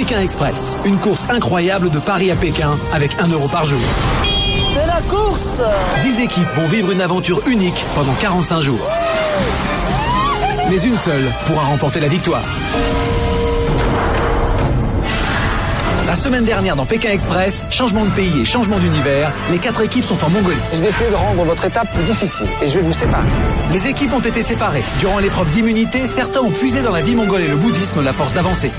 Pékin Express, une course incroyable de Paris à Pékin avec 1 euro par jour. C'est la course! 10 équipes vont vivre une aventure unique pendant 45 jours. Mais une seule pourra remporter la victoire. La semaine dernière dans Pékin Express, changement de pays et changement d'univers, les 4 équipes sont en Mongolie. J'ai décidé de rendre votre étape plus difficile et je vais vous séparer. Les équipes ont été séparées. Durant l'épreuve d'immunité, certains ont puisé dans la vie mongole et le bouddhisme la force d'avancer.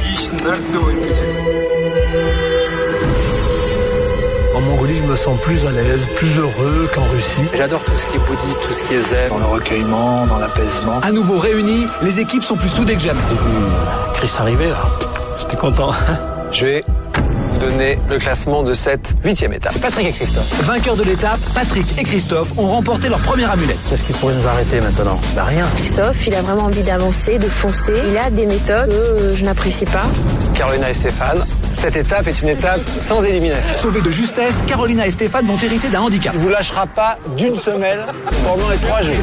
En Mongolie, je me sens plus à l'aise, plus heureux qu'en Russie. J'adore tout ce qui est bouddhiste, tout ce qui est zen. Dans le recueillement, dans l'apaisement. À nouveau réunis, les équipes sont plus soudées que jamais. Christ arrivé là. J'étais content. Je vais vous donner le classement de cette 8e étape. C'est Patrick et Christophe. Vainqueurs de l'étape, Patrick et Christophe ont remporté leur première amulette. Qu'est-ce qui pourrait nous arrêter maintenant? Bah rien. Christophe, il a vraiment envie d'avancer, de foncer. Il a des méthodes que je n'apprécie pas. Carolina et Stéphane, cette étape est une étape sans élimination. Sauvés de justesse, Carolina et Stéphane vont hériter d'un handicap. Il ne vous lâchera pas d'une semelle pendant les 3 jours.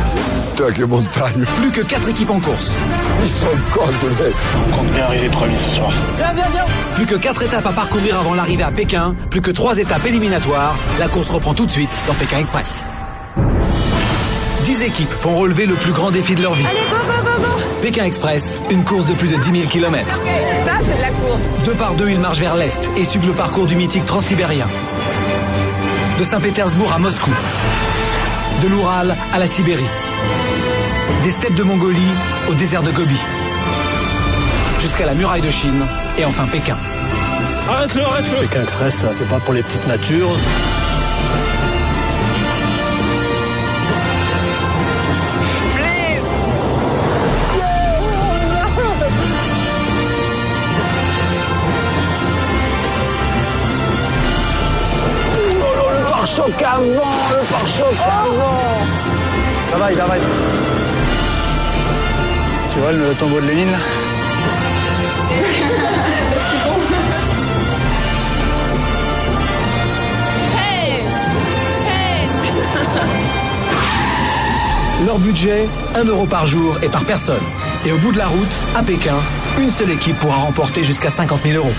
Avec les montagnes. Plus que 4 équipes en course. Ils sont cons, ce mec. On compte bien arriver premier ce soir. Viens! Plus que 4 étapes à parcourir avant l'arrivée à Pékin, plus que 3 étapes éliminatoires, la course reprend tout de suite dans Pékin Express. 10 équipes vont relever le plus grand défi de leur vie. Allez, go! Pékin Express, une course de plus de 10 000 km. Ça, c'est de la course. 2 par 2, ils marchent vers l'est et suivent le parcours du mythique transsibérien. De Saint-Pétersbourg à Moscou. De l'Oural à la Sibérie. Des steppes de Mongolie au désert de Gobi. Jusqu'à la muraille de Chine et enfin Pékin. Arrête-le! Pékin Express, ça, c'est pas pour les petites natures. Le pare-choc avant. Ça va, il arrête. Tu vois le tombeau de Lénine là? Leur budget, 1 euro par jour et par personne. Et au bout de la route, à Pékin, une seule équipe pourra remporter jusqu'à 50 000 euros.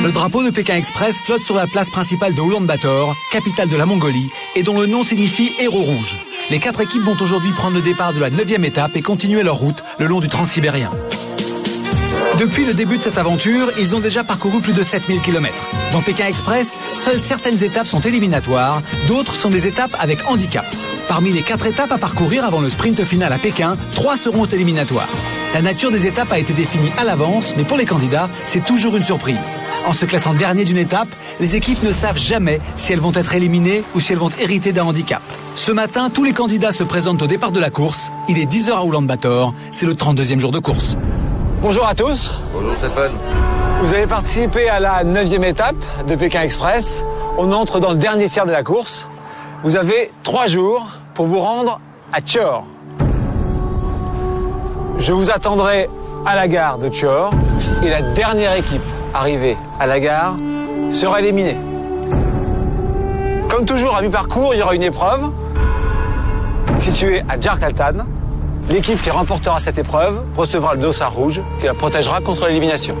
Le drapeau de Pékin Express flotte sur la place principale de Oulan-Bator, capitale de la Mongolie, et dont le nom signifie héros rouge. Les 4 équipes vont aujourd'hui prendre le départ de la 9e étape et continuer leur route le long du transsibérien. Depuis le début de cette aventure, ils ont déjà parcouru plus de 7000 km. Dans Pékin Express, seules certaines étapes sont éliminatoires, d'autres sont des étapes avec handicap. Parmi les 4 étapes à parcourir avant le sprint final à Pékin, 3 seront éliminatoires. La nature des étapes a été définie à l'avance, mais pour les candidats, c'est toujours une surprise. En se classant dernier d'une étape, les équipes ne savent jamais si elles vont être éliminées ou si elles vont hériter d'un handicap. Ce matin, tous les candidats se présentent au départ de la course. Il est 10h à Oulan-Bator, c'est le 32e jour de course. Bonjour à tous. Bonjour Stéphane. Vous avez participé à la 9e étape de Pékin Express. On entre dans le dernier tiers de la course. Vous avez 3 jours pour vous rendre à Tchor. Je vous attendrai à la gare de Tchor et la dernière équipe arrivée à la gare sera éliminée. Comme toujours, à mi-parcours, il y aura une épreuve située à Djarkaltan. L'équipe qui remportera cette épreuve recevra le dossard rouge qui la protégera contre l'élimination.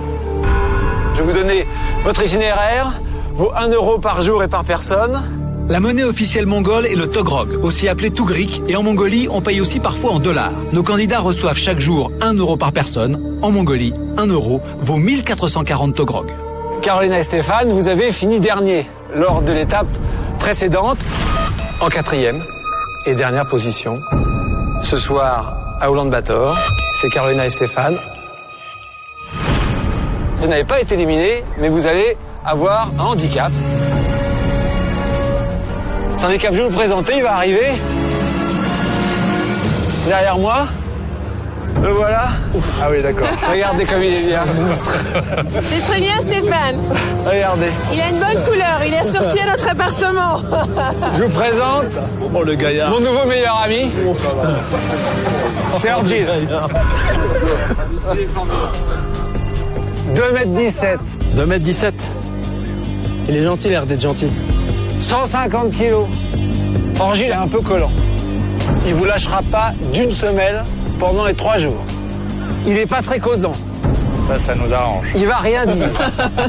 Je vais vous donner votre itinéraire, vos 1 euro par jour et par personne. La monnaie officielle mongole est le togrog, aussi appelé tougrik, et en Mongolie, on paye aussi parfois en dollars. Nos candidats reçoivent chaque jour 1 euro par personne. En Mongolie, 1 euro vaut 1440 togrog. Carolina et Stéphane, vous avez fini dernier lors de l'étape précédente, en 4e et dernière position. Ce soir, à Oulan-Bator, c'est Carolina et Stéphane. Vous n'avez pas été éliminés, mais vous allez avoir un handicap. Ce handicap, je vais vous le présenter, il va arriver derrière moi. Le voilà. Ah oui, d'accord. Regardez comme il est bien. C'est très bien, Stéphane. Regardez. Il a une bonne couleur. Il est sorti à notre appartement. Je vous présente Oh, le gaillard. mon nouveau meilleur ami. C'est Orgil. 2,17 m. 2,17 m. Il est gentil, l'air d'être gentil. 150 kilos. Orgil est un peu collant. Il vous lâchera pas d'une semelle pendant les 3 jours. Il est pas très causant. Ça nous arrange. Il va rien dire.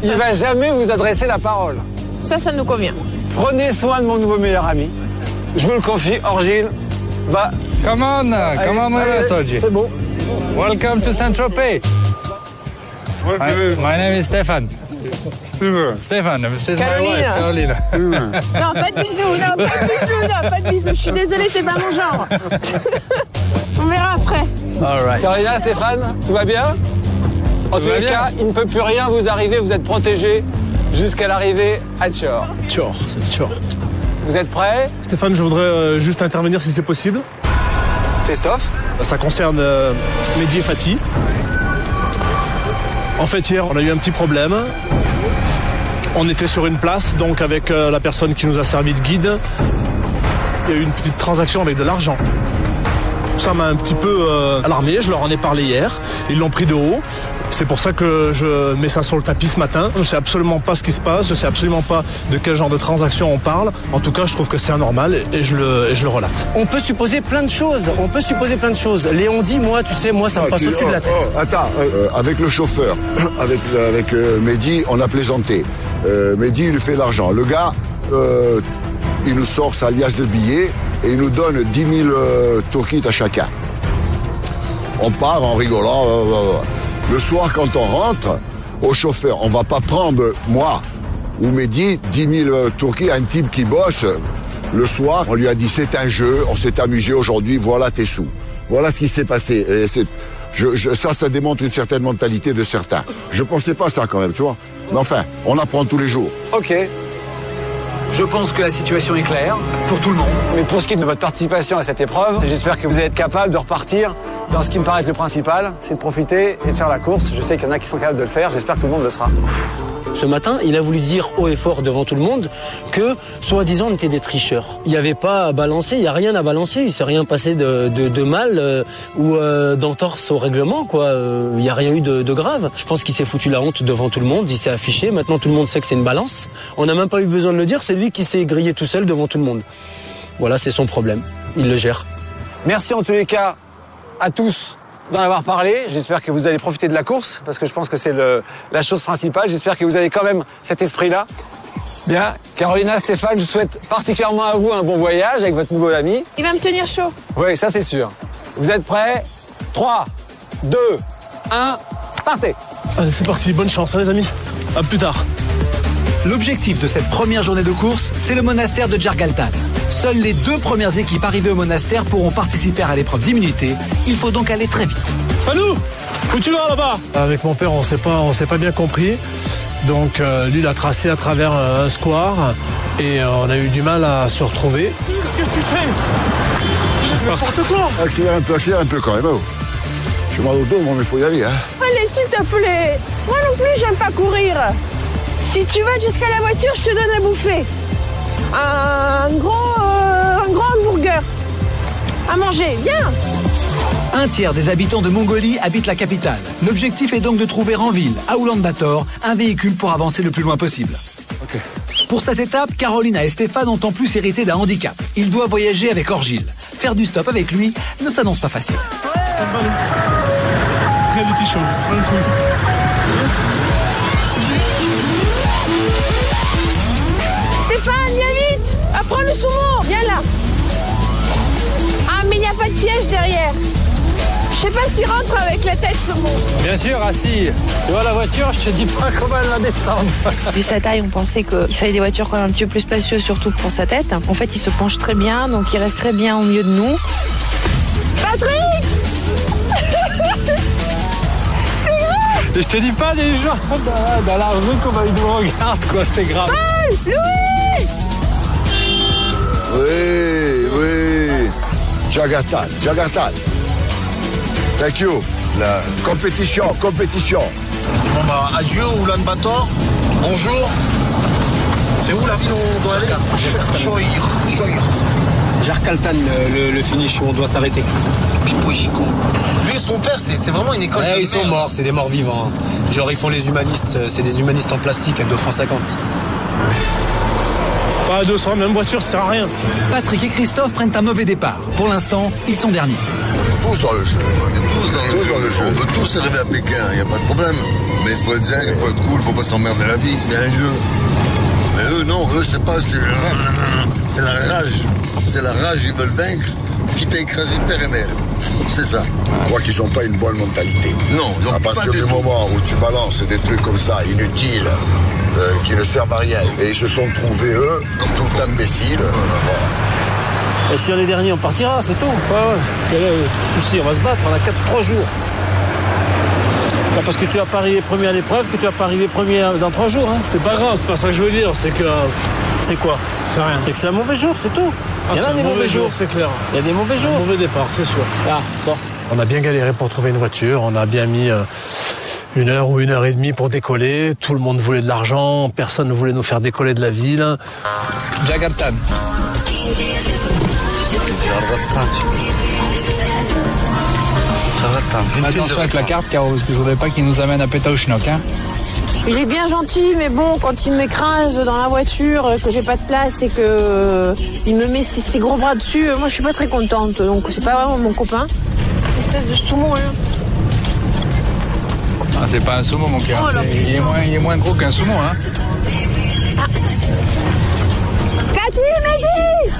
Il va jamais vous adresser la parole. Ça nous convient. Prenez soin de mon nouveau meilleur ami. Je vous le confie, Orgil va... Come on, Allez, Orgil. c'est bon. Welcome to Saint-Tropez. My name is Stefan. Stefan, this is my wife, Carolina. Non, pas de bisous. Non, pas de bisous. Je suis désolée, c'est pas mon genre. On verra après. All right. Carolina, Stéphane, tout va bien? En tous les cas, il ne peut plus rien vous arriver, vous êtes protégés jusqu'à l'arrivée à Tchor. Tchor, c'est Tchor. Vous êtes prêts? Stéphane, je voudrais juste intervenir si c'est possible. Christophe? Ça concerne Mehdi et Fatih. En fait, hier, on a eu un petit problème. On était sur une place, donc avec la personne qui nous a servi de guide. Il y a eu une petite transaction avec de l'argent. Ça m'a un petit peu alarmé, je leur en ai parlé hier. Ils l'ont pris de haut. C'est pour ça que je mets ça sur le tapis ce matin. Je sais absolument pas ce qui se passe, je sais absolument pas de quel genre de transaction on parle. En tout cas, je trouve que c'est anormal et je le relate. On peut supposer plein de choses. Léon dit, moi, tu sais, moi, ça me passe au-dessus de la tête. Attends, avec le chauffeur, avec Mehdi, on a plaisanté. Mehdi, il lui fait l'argent. Le gars, il nous sort sa liasse de billets et il nous donne 10 000 tourkites à chacun. On part en rigolant. Le soir, quand on rentre, au chauffeur, on va pas prendre, moi ou Mehdi, 10 000 tourkites à un type qui bosse. Le soir, on lui a dit, c'est un jeu, on s'est amusé aujourd'hui, voilà tes sous. Voilà ce qui s'est passé. Et ça démontre une certaine mentalité de certains. Je pensais pas ça quand même, tu vois. Mais enfin, on apprend tous les jours. Ok. Je pense que la situation est claire pour tout le monde. Mais pour ce qui est de votre participation à cette épreuve, j'espère que vous allez être capable de repartir dans ce qui me paraît être le principal, c'est de profiter et de faire la course. Je sais qu'il y en a qui sont capables de le faire, j'espère que tout le monde le sera. Ce matin, il a voulu dire haut et fort devant tout le monde que, soi-disant, on était des tricheurs. Il n'y avait pas à balancer, il n'y a rien à balancer. Il ne s'est rien passé de mal ou d'entorse au règlement, quoi. Il n'y a rien eu de grave. Je pense qu'il s'est foutu la honte devant tout le monde, il s'est affiché. Maintenant, tout le monde sait que c'est une balance. On n'a même pas eu besoin de le dire, c'est lui qui s'est grillé tout seul devant tout le monde. Voilà, c'est son problème. Il le gère. Merci en tous les cas à tous d'en avoir parlé. J'espère que vous allez profiter de la course, parce que je pense que c'est la chose principale. J'espère que vous avez quand même cet esprit-là. Bien, Carolina, Stéphane, je souhaite particulièrement à vous un bon voyage avec votre nouveau ami. Il va me tenir chaud. Oui, ça c'est sûr. Vous êtes prêts? 3, 2, 1, partez! Allez, c'est parti, bonne chance, hein, les amis. À plus tard. L'objectif de cette première journée de course, c'est le monastère de Djargaltan. Seules les 2 premières équipes arrivées au monastère pourront participer à l'épreuve d'immunité. Il faut donc aller très vite. À nous! Où tu vas là-bas? Avec mon père, on s'est pas bien compris. Donc lui, il a tracé à travers un square et on a eu du mal à se retrouver. Qu'est-ce que tu fais? N'importe quoi! Accélère un peu quand même. Oh. Je m'en au dos, mais il faut y aller. Hein. Allez, s'il te plaît. Moi non plus, j'aime pas courir. Si tu vas jusqu'à la voiture, je te donne à bouffer. Un grand hamburger. À manger, viens. Un tiers des habitants de Mongolie habitent la capitale. L'objectif est donc de trouver en ville, à Oulan-Bator, un véhicule pour avancer le plus loin possible. Okay. Pour cette étape, Carolina et Stéphane ont en plus hérité d'un handicap. Ils doivent voyager avec Orgil. Faire du stop avec lui ne s'annonce pas facile. Reality show. Stéphane, viens vite. Apprends le sumo, viens là. Ah, mais il n'y a pas de piège derrière. Je sais pas s'il rentre avec la tête, sumo. Bien sûr, assis. Tu vois la voiture, je te dis pas comment elle va descendre. Vu sa taille, on pensait qu'il fallait des voitures quand même un petit peu plus spacieuses, surtout pour sa tête. En fait, il se penche très bien, donc il reste très bien au milieu de nous. Patrick! Je te dis pas des gens dans la rue comment ils nous regardent, quoi, c'est grave. Hey, Louis! Oui. Djargaltan. Thank you. La compétition. Bon bah, adieu Oulan-Bator. Bonjour. C'est où la ville où on doit aller? Choir. Jarkaltan, le finish où on doit s'arrêter. Pipo-Chico. Lui et son père, c'est vraiment une école de Ils sont merde. morts, c'est des morts vivants. Genre ils font les humanistes, c'est des humanistes en plastique à 2,50 francs. Pas à 200, même voiture, ça sert à rien. Patrick et Christophe prennent un mauvais départ. Pour l'instant, ils sont derniers. Tous dans le jeu. Tous dans le jeu. On peut tous arriver à Pékin, il n'y a pas de problème. Mais il faut être zen, il faut être cool, il faut pas s'emmerder la vie, c'est un jeu. Mais eux, non, c'est pas, c'est la rage. C'est la rage, ils veulent vaincre, quitte à écraser père et mère. C'est ça. Je crois qu'ils n'ont pas une bonne mentalité. Non, ils ont À pas partir du du tout. moment où tu balances des trucs comme ça, inutiles, qui ne servent à rien, et ils se sont trouvés, eux, comme tout imbéciles. Et si on est dernier, on partira, c'est tout. Ouais. Quel est le souci? On va se battre, on a 3 jours. Pas parce que tu vas pas arriver premier à l'épreuve que tu vas pas arriver premier dans 3 jours. Hein. C'est pas grave, c'est pas ça que je veux dire. C'est que. C'est quoi? C'est rien. C'est que c'est un mauvais jour, c'est tout. Il y en a c'est des un mauvais jours. c'est clair. Il y a des mauvais C'est un jours. mauvais départ, c'est sûr. Ah, bon. On a bien galéré pour trouver une voiture. On a bien mis 1 heure ou 1 heure et demie pour décoller. Tout le monde voulait de l'argent. Personne ne voulait nous faire décoller de la ville. Jarkaltan. Attention avec la carte, car je voudrais pas qu'il nous amène à Pétaouchnok. Hein. Il est bien gentil, mais bon, quand il m'écrase dans la voiture, que j'ai pas de place et que il me met ses gros bras dessus, moi je suis pas très contente. Donc c'est pas vraiment mon copain. Espèce de sumo, là. Ah, c'est pas un sumo, mon cœur. Oh là. Il est moins gros qu'un sumo. Hein. Cathy, Mehdi!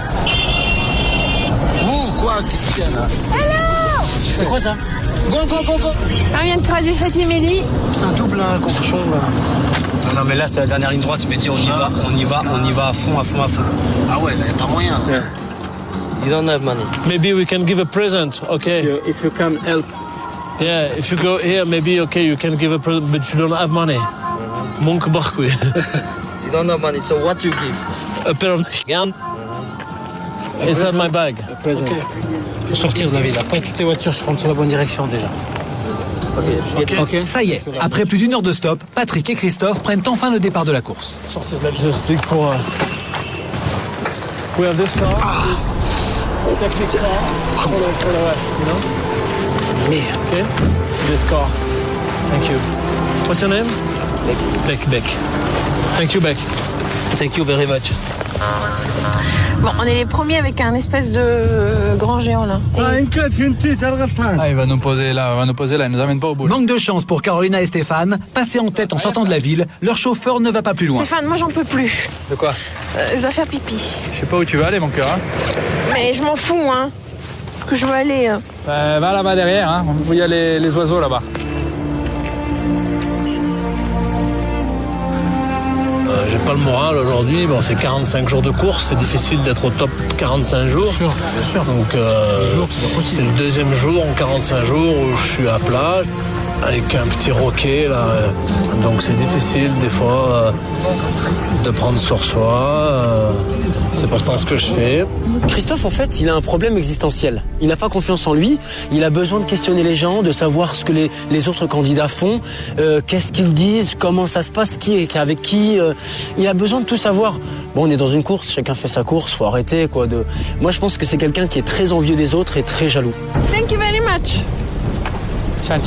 Ouh, quoi? Qu'est-ce qu'il y a là? Hello! C'est quoi ça? Go. On vient de craser Cathy, Mehdi. C'est un double, hein, cochon. Non, mais là, c'est la dernière ligne droite. Mais dis, on y va à fond. Ah ouais, là, y a pas moyen. Là. Yeah. You don't have money. Maybe we can give a present, okay? If you can help. Yeah, if you go here, maybe, okay, you can give a present, but you don't have money. Monk barkui. You don't have money, so what you give? A pair of gun. Inside my bag. Present. Faut sortir de la ville. Après, toutes les voitures se rendent sur la bonne direction déjà. Ok. Ça y est, après plus d'1 heure de stop, Patrick et Christophe prennent enfin le départ de la course. Sortir de la ville. J'explique pour... We have this car, this technical car, for the rest, you know? Merde. Okay? This car. Thank you. What's your name? Beck. Thank you, Beck. Thank you very much. Bon, on est les premiers avec un espèce de grand géant là. Et Ah, il va nous poser là, il nous amène pas au bout. Manque de chance pour Carolina et Stéphane. Passés en tête en sortant de la ville, leur chauffeur ne va pas plus loin. Stéphane, moi j'en peux plus. De quoi? Je dois faire pipi. Je sais pas où tu vas aller, mon cœur. Hein. Mais je m'en fous, hein. Que je veux aller. Va là-bas derrière, hein. Il y a les oiseaux là-bas. J'ai pas le moral aujourd'hui. Bon, c'est 45 jours de course. C'est difficile d'être au top 45 jours. Bien sûr. Donc, c'est le deuxième jour en 45 jours où je suis à plat avec un petit roquet là. Donc, c'est difficile des fois de prendre sur soi. C'est pourtant ce que je fais. Christophe, en fait, il a un problème existentiel. Il n'a pas confiance en lui. Il a besoin de questionner les gens, de savoir ce que les autres candidats font, qu'est-ce qu'ils disent, comment ça se passe, avec qui. Il a besoin de tout savoir. Bon, on est dans une course, chacun fait sa course, faut arrêter quoi. Moi, je pense que c'est quelqu'un qui est très envieux des autres et très jaloux. Thank you very much. Tiens.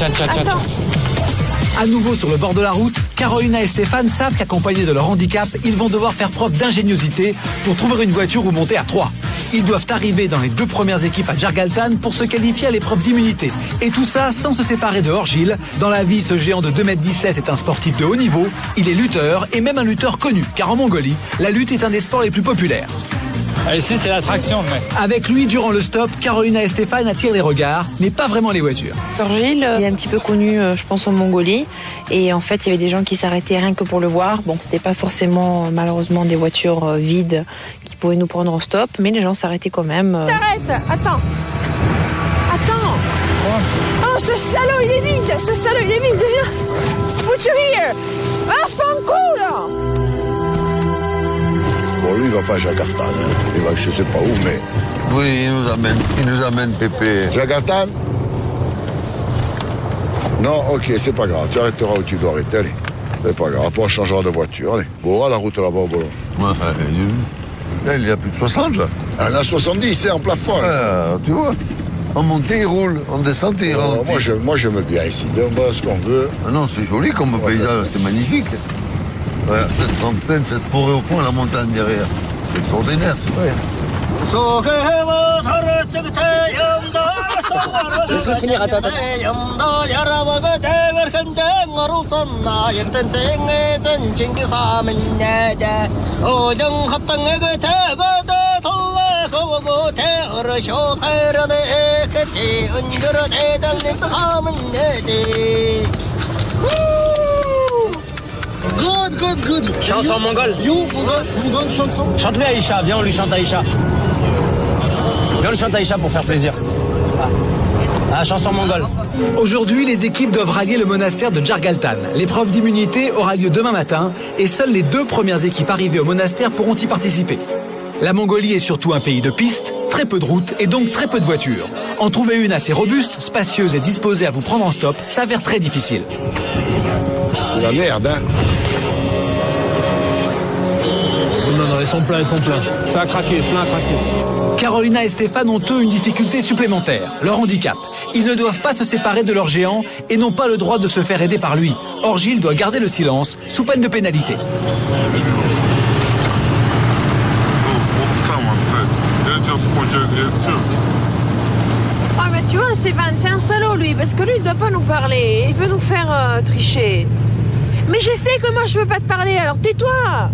À nouveau sur le bord de la route, Carolina et Stéphane savent qu'accompagnés de leur handicap, ils vont devoir faire preuve d'ingéniosité pour trouver une voiture ou monter à 3. Ils doivent arriver dans les 2 premières équipes à Jarkaltan pour se qualifier à l'épreuve d'immunité. Et tout ça sans se séparer de Orgil. Dans la vie, ce géant de 2,17 m est un sportif de haut niveau. Il est lutteur et même un lutteur connu, car en Mongolie, la lutte est un des sports les plus populaires. Ah, ici, c'est l'attraction, mec. Avec lui, durant le stop, Carolina et Stéphane attirent les regards, mais pas vraiment les voitures. Orgil, il est un petit peu connu, je pense, en Mongolie. Et en fait, il y avait des gens qui s'arrêtaient rien que pour le voir. Bon, c'était pas forcément, malheureusement, des voitures vides qui pouvaient nous prendre au stop, mais les gens s'arrêtaient quand même. T'arrêtes, attends. Oh, ce salaud, il est vide. Viens. Put you here. Ah, c'est un coup, là. Bon, lui, il va pas à Jarkaltan. Hein. Il va je sais pas où, mais... Oui, il nous amène Pépé. Jarkaltan? Non, ok, c'est pas grave. Tu arrêteras où tu dois arrêter, allez. C'est pas grave, après on changera de voiture, allez. Bon, la route là-bas au Bollon. Ouais, il y a plus de 60, là. Ah, là, 70, c'est en plafond. Tu vois, en montée, il roule, en descente, il ralentit. Moi, j'aime bien ici. On voit ce qu'on veut. Ah non, c'est joli comme paysage, c'est magnifique. Ouais, cette montagne, cette forêt au fond, la montagne derrière. C'est extraordinaire, c'est vrai. Laisse-le finir, attends. Good. Chanson mongole. Mongol, chanson. Chante-lui Aïcha, viens on lui chante Aïcha. Viens on lui chante Aïcha pour faire plaisir. Ah, chanson mongole. Aujourd'hui, les équipes doivent rallier le monastère de Djargaltan. L'épreuve d'immunité aura lieu demain matin et seules les 2 premières équipes arrivées au monastère pourront y participer. La Mongolie est surtout un pays de pistes, très peu de routes et donc très peu de voitures. En trouver une assez robuste, spacieuse et disposée à vous prendre en stop s'avère très difficile. La merde, hein. Non, ils sont pleins. Ça a craqué, plein à craquer. Carolina et Stéphane ont eux une difficulté supplémentaire, leur handicap. Ils ne doivent pas se séparer de leur géant et n'ont pas le droit de se faire aider par lui. Or Gilles doit garder le silence sous peine de pénalité. Ah mais tu vois Stéphane, c'est un salaud lui, parce que lui il doit pas nous parler, il veut nous faire tricher. Mais je sais que moi je veux pas te parler, alors tais-toi.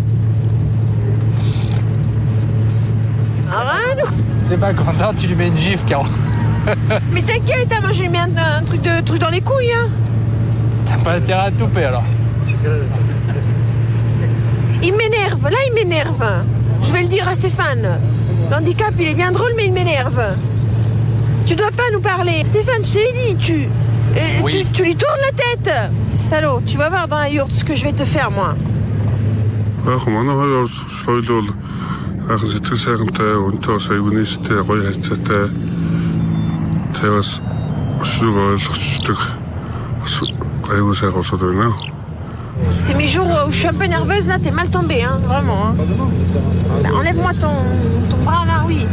Arrête. C'est pas content, tu lui mets une gifle, Caro. Mais t'inquiète, moi je lui mets un truc dans les couilles. Hein. T'as pas intérêt à te louper alors. Il m'énerve, là il m'énerve. Je vais le dire à Stéphane. L'handicap il est bien drôle mais il m'énerve. Tu dois pas nous parler. Stéphane, je t'ai dit, Oui. tu lui tournes la tête. Salaud, tu vas voir dans la yourte ce que je vais te faire moi. C'est mes jours où je suis un peu nerveuse, là, t'es mal tombé, hein, vraiment. Hein. Bah, enlève-moi ton bras, là, oui.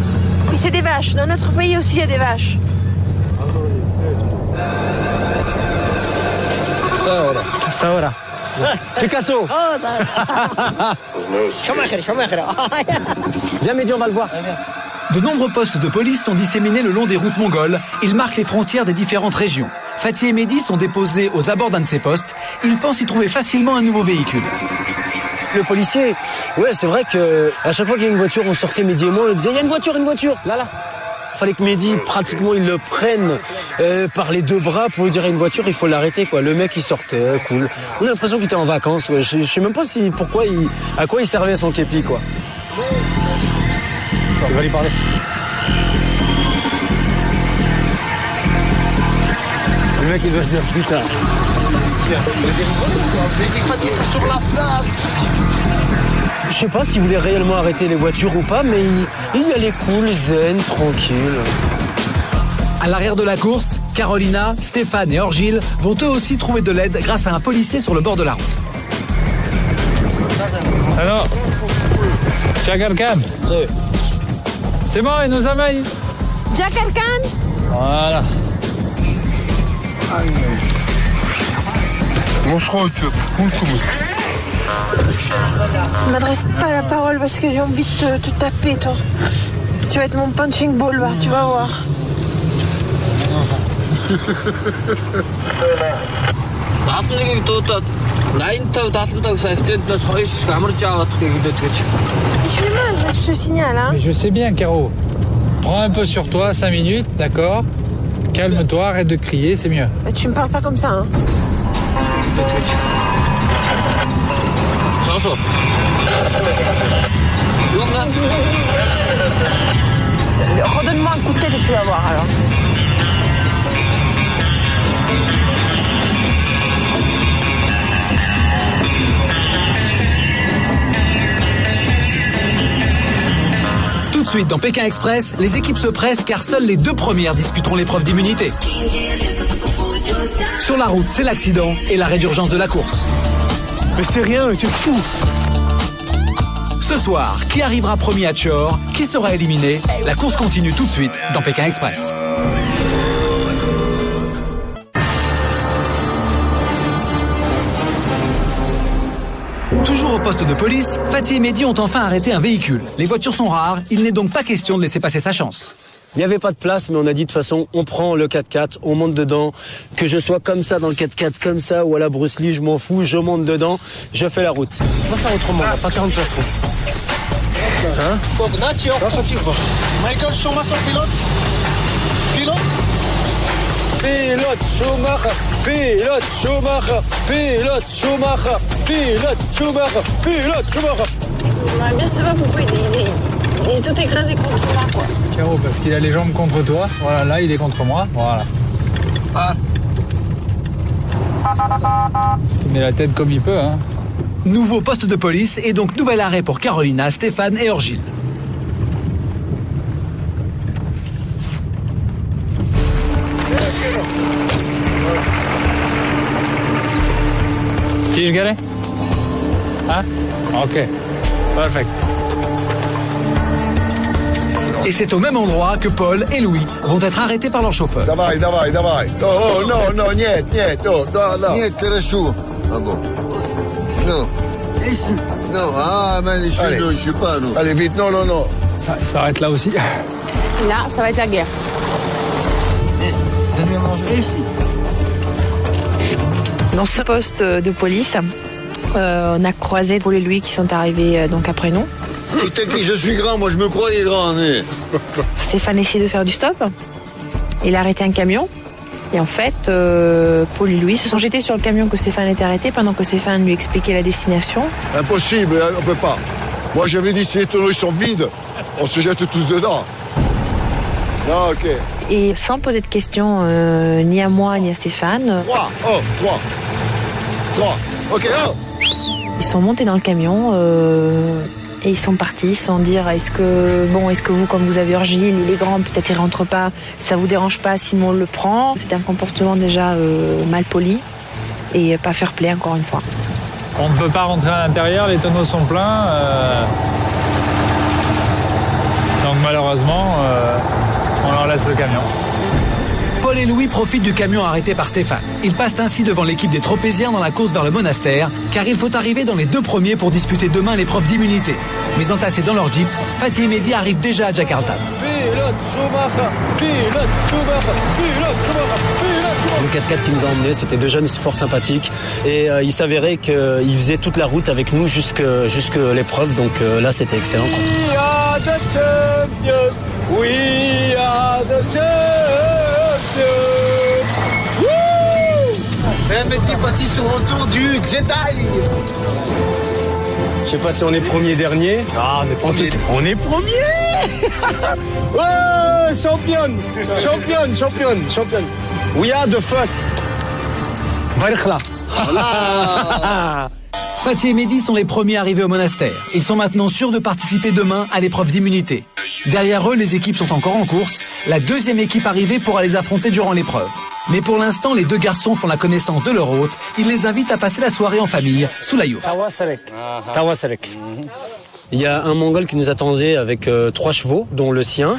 Oui, c'est des vaches. Dans notre pays aussi, il y a des vaches. Ça voilà. Picasso. Viens Mehdi, on va le voir. De nombreux postes de police sont disséminés le long des routes mongoles. Ils marquent les frontières des différentes régions. Fatih et Mehdi sont déposés aux abords d'un de ces postes. Ils pensent y trouver facilement un nouveau véhicule. Le policier, ouais, c'est vrai que à chaque fois qu'il y a une voiture, on sortait Mehdi et moi, on lui disait il y a une voiture. Là. Fallait que Mehdi, pratiquement, il le prenne par les 2 bras pour lui dire à une voiture, il faut l'arrêter, quoi. Le mec, il sortait, cool. On a l'impression qu'il était en vacances, ouais. Je sais même pas à quoi il servait son képi, quoi. Il va lui parler. Le mec, il doit se dire, putain. Qu'est-ce qu'il y a ? Il est sur la place. Je sais pas s'il voulait réellement arrêter les voitures ou pas, mais il y allait cool, zen, tranquille. À l'arrière de la course, Carolina, Stéphane et Orgile vont eux aussi trouver de l'aide grâce à un policier sur le bord de la route. Alors, Djargaltan. C'est bon, il nous amène. Djargaltan. Voilà. Ne m'adresse pas la parole parce que j'ai envie de te taper, toi. Tu vas être mon punching ball, là, tu vas voir. Je fais mal, je te signale, hein. Mais je sais bien, Caro. Prends un peu sur toi, 5 minutes, d'accord ? Calme-toi, arrête de crier, c'est mieux. Mais tu me parles pas comme ça, hein. Redonne-moi un coup de tête et tu vas voir, alors. Tout de suite, dans Pékin Express, les équipes se pressent car seules les 2 premières disputeront l'épreuve d'immunité. Sur la route, c'est l'accident et l'arrêt d'urgence de la course. Mais c'est rien, tu es fou. Ce soir, qui arrivera premier à Chor? Qui sera éliminé? La course continue tout de suite dans Pékin Express. Toujours au poste de police, Fatih et Mehdi ont enfin arrêté un véhicule. Les voitures sont rares, il n'est donc pas question de laisser passer sa chance. Il n'y avait pas de place, mais on a dit de toute façon, on prend le 4x4, on monte dedans. Que je sois comme ça dans le 4x4, comme ça, ou à la Bruce Lee, je m'en fous, je monte dedans, je fais la route. On va faire autrement, on n'a pas 40 places. Hein? Michael Schumacher, pilote. Pilote Schumacher, pilote Schumacher, pilote Schumacher, pilote Schumacher, pilote Schumacher. J'aimerais bien savoir pourquoi il est tout écrasé contre moi, quoi. Caro, parce qu'il a les jambes contre toi. Voilà, là, il est contre moi. Voilà. Ah. Il met la tête comme il peut, hein. Nouveau poste de police et donc nouvel arrêt pour Carolina, Stéphane et Orgile. Qui je galais? Hein? Ok. Perfect. Et c'est au même endroit que Paul et Louis vont être arrêtés par leur chauffeur. Давай. Oh, non, niet, oh, là. Niet, хорошо. Ah bon. Non. Non, ah, mais je suis pas, non. Allez, vite, non. Ça s'arrête là aussi. Là, ça va être la guerre. Donne-lui à manger ici. Dans ce poste de police, on a croisé Paul et Louis qui sont arrivés donc après nous. T'inquiète, je suis grand, moi je me croyais grand, mais... Stéphane essayait de faire du stop. Il a arrêté un camion. Et en fait, Paul et Louis se sont jetés sur le camion que Stéphane était arrêté pendant que Stéphane lui expliquait la destination. Impossible, on peut pas. Moi, j'avais dit, si les tonneaux sont vides, on se jette tous dedans. Non, ok. Et sans poser de questions ni à moi ni à Stéphane. 3. Ok, oh. Ils sont montés dans le camion et ils sont partis sans dire est-ce que vous, comme vous avez Orgile, il est grand, peut-être il rentre pas, ça vous dérange pas si on le prend. C'est un comportement déjà mal poli et pas fair play encore une fois. On ne peut pas rentrer à l'intérieur, les tonneaux sont pleins. Donc malheureusement, on leur laisse le camion. Paul et Louis profitent du camion arrêté par Stéphane. Ils passent ainsi devant l'équipe des Tropéziens dans la course vers le monastère, car il faut arriver dans les 2 premiers pour disputer demain l'épreuve d'immunité. Mais entassés dans leur Jeep, Fatih et Mehdi arrivent déjà à Jakarta. Le 4x4 qui nous a emmenés, c'était 2 jeunes fort sympathiques. Et il s'avérait qu'ils faisaient toute la route avec nous jusque l'épreuve. Donc là, c'était excellent. We are the champions. We are the champions. Mehdi Fatih sur le retour du Jedi. Je sais pas si on est premier dernier. Ah, on est premier. On est premier. Oh, champion. We are the first. Barkhla. Fatih et Mehdi sont les premiers arrivés au monastère. Ils sont maintenant sûrs de participer demain à l'épreuve d'immunité. Derrière eux, les équipes sont encore en course. La 2e équipe arrivée pourra les affronter durant l'épreuve. Mais pour l'instant, les 2 garçons font la connaissance de leur hôte. Ils les invitent à passer la soirée en famille, sous la yourte. Tawasarek. Il y a un Mongol qui nous attendait avec 3 chevaux, dont le sien.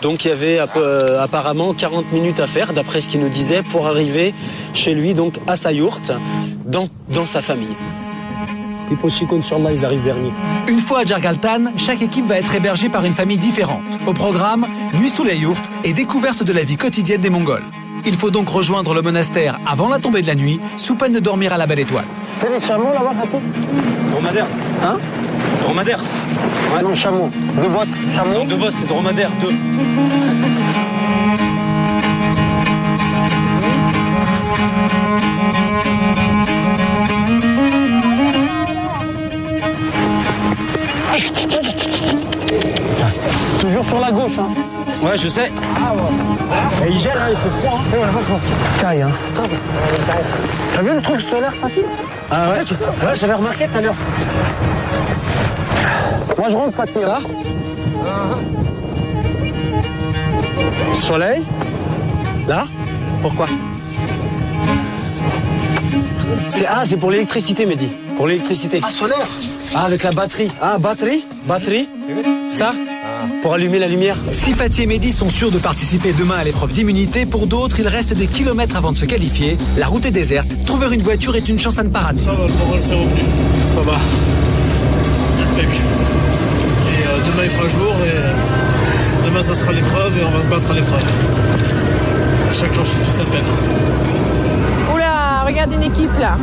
Donc il y avait apparemment 40 minutes à faire, d'après ce qu'il nous disait, pour arriver chez lui, donc à sa yourte, dans sa famille. Ils arrivent vers nous. Une fois à Jargaltan, chaque équipe va être hébergée par une famille différente. Au programme, nuit sous la yourte et découverte de la vie quotidienne des Mongols. Il faut donc rejoindre le monastère avant la tombée de la nuit, sous peine de dormir à la belle étoile. C'est des chameaux là-bas, Fatih? Dromadaire. Hein? Dromadaire. Ouais. Non, chameau. 2 boîtes. Chameau. Ils ont 2 bosses, c'est dromadaire, 2. Toujours sur la gauche, hein. Ouais, je sais. Ah ouais. Et il gèle, hein, il fait froid. Hein. Ouais, caille, hein. T'as vu le truc solaire, Fatih? Ah ouais? Ouais, j'avais remarqué tout à l'heure. Moi, je rentre, Fatih. Ça? Soleil? Là? Pourquoi? C'est pour l'électricité, Mehdi. Pour l'électricité. Ah, solaire. Ah, avec la batterie. Ah, batterie. Ça, pour allumer la lumière. Si Fatih et Mehdi sont sûrs de participer demain à l'épreuve d'immunité, pour d'autres, il reste des kilomètres avant de se qualifier. La route est déserte. Trouver une voiture est une chance à ne pas rater. Ça va, le moral s'est revenu. Ça va. Impec. Et demain il fera jour et demain ça sera l'épreuve et on va se battre à l'épreuve. Chaque jour suffit sa peine. Oula, regarde une équipe là.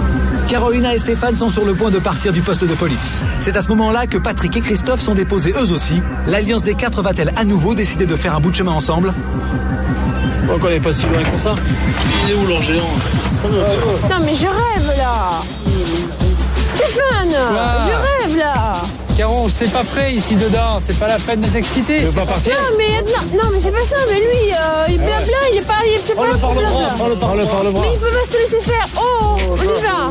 Carolina et Stéphane sont sur le point de partir du poste de police. C'est à ce moment-là que Patrick et Christophe sont déposés eux aussi. L'alliance des quatre va-t-elle à nouveau décider de faire un bout de chemin ensemble? Donc on n'est pas si loin que ça. Il est où leur géant? Non mais je rêve là. Stéphane, je rêve là. Caro, c'est pas prêt ici dedans, c'est pas la peine de s'exciter. Tu veux pas partir? Non mais c'est pas ça, mais lui, il blabla, il est pas Prends le par le bras. Mais il peut pas se laisser faire. Oh, on y va.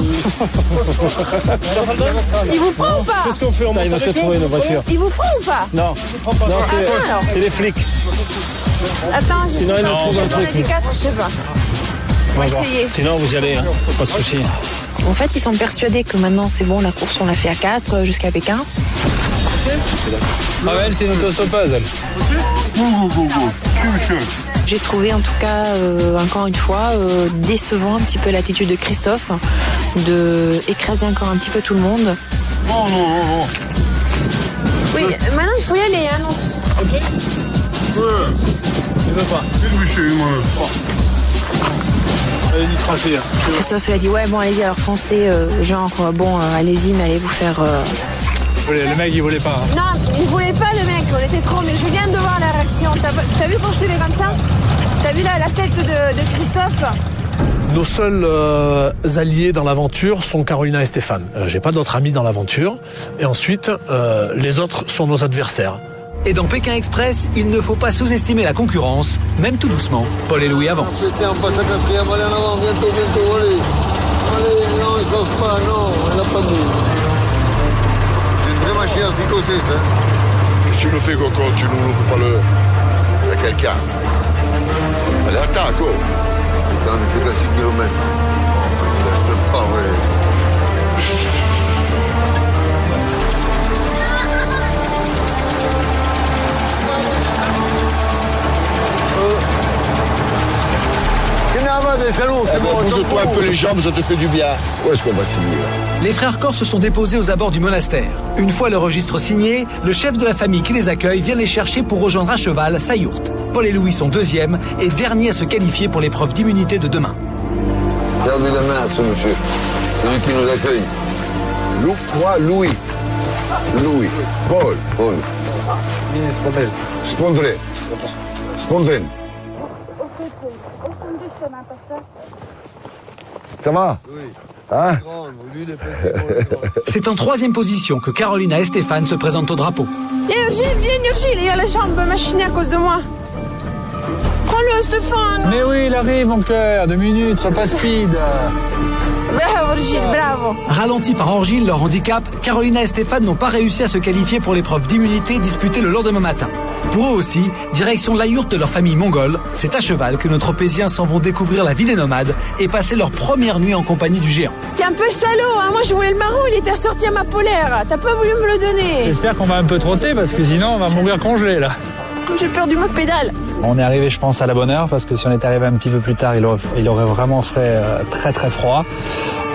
Il vous prend ou pas? Qu'est-ce qu'on fait? Il va te trouver une voiture. Il vous prend ou pas? Non, c'est les flics. Attends, sinon il nous trouve un truc. On est 4, je sais pas. On va essayer. Sinon vous y allez, hein. Pas de souci. En fait, ils sont persuadés que maintenant c'est bon, la course on l'a fait à 4 jusqu'à Pékin. Ah ouais, elle, c'est une autostoppeuse, elle. J'ai trouvé en tout cas, encore une fois, décevant un petit peu l'attitude de Christophe, de écraser encore un petit peu tout le monde. Non. Oui, maintenant il faut y aller, hein, non? Ok. Ouais. Il veut pas. Allez, y tracer. Christophe il a dit ouais bon allez-y alors foncez, allez-y mais allez vous faire... Le mec il voulait pas. Hein. Non, il voulait pas le mec, on était trop, mais je viens de voir la réaction. T'as vu quand je te fais comme ça? T'as vu la tête de Christophe? Nos seuls alliés dans l'aventure sont Carolina et Stéphane. J'ai pas d'autres amis dans l'aventure. Et ensuite, les autres sont nos adversaires. Et dans Pékin Express, il ne faut pas sous-estimer la concurrence, même tout doucement. Paul et Louis avancent. On passe la quatrième, allez en avant, bientôt, allez. Allez, non, il casse pas, non, il n'a pas de but. C'est une vraie machine à picoter, ça. Tu le fais, Coco, tu nous loupes pas le... Il y a quelqu'un. Allez, attends, go. Putain, il fait qu'à 6 km. C'est pas vrai. Bouge-toi un peu les jambes, ça te fait du bien. Où est-ce qu'on va signer là? Les frères corses se sont déposés aux abords du monastère. Une fois le registre signé, le chef de la famille qui les accueille vient les chercher pour rejoindre à cheval sa yourte. Paul et Louis sont deuxièmes et derniers à se qualifier pour l'épreuve d'immunité de demain. Garde-lui la main à ce monsieur. C'est lui qui nous accueille. Louis. Paul. Spondren. Ça va? Oui. Hein? C'est en troisième position que Carolina et Stéphane se présentent au drapeau. Viens, Urgile, il a la jambe machinée à cause de moi. Prends-le, Stéphane. Mais oui, il arrive, mon cœur. 2 minutes, sois pas speed. Bravo, Urgile, bravo. Ralentis par Orgile, leur handicap, Carolina et Stéphane n'ont pas réussi à se qualifier pour l'épreuve d'immunité disputée le lendemain matin. Pour eux aussi, direction la yourte de leur famille mongole, c'est à cheval que nos tropéziens s'en vont découvrir la vie des nomades et passer leur première nuit en compagnie du géant. T'es un peu salaud, hein. Moi je voulais le marron, il était assorti à ma polaire. T'as pas voulu me le donner. J'espère qu'on va un peu trotter parce que sinon on va mourir congelé là. J'ai perdu ma pédale. On est arrivé je pense à la bonne heure parce que si on était arrivé un petit peu plus tard, il aurait vraiment fait très très froid.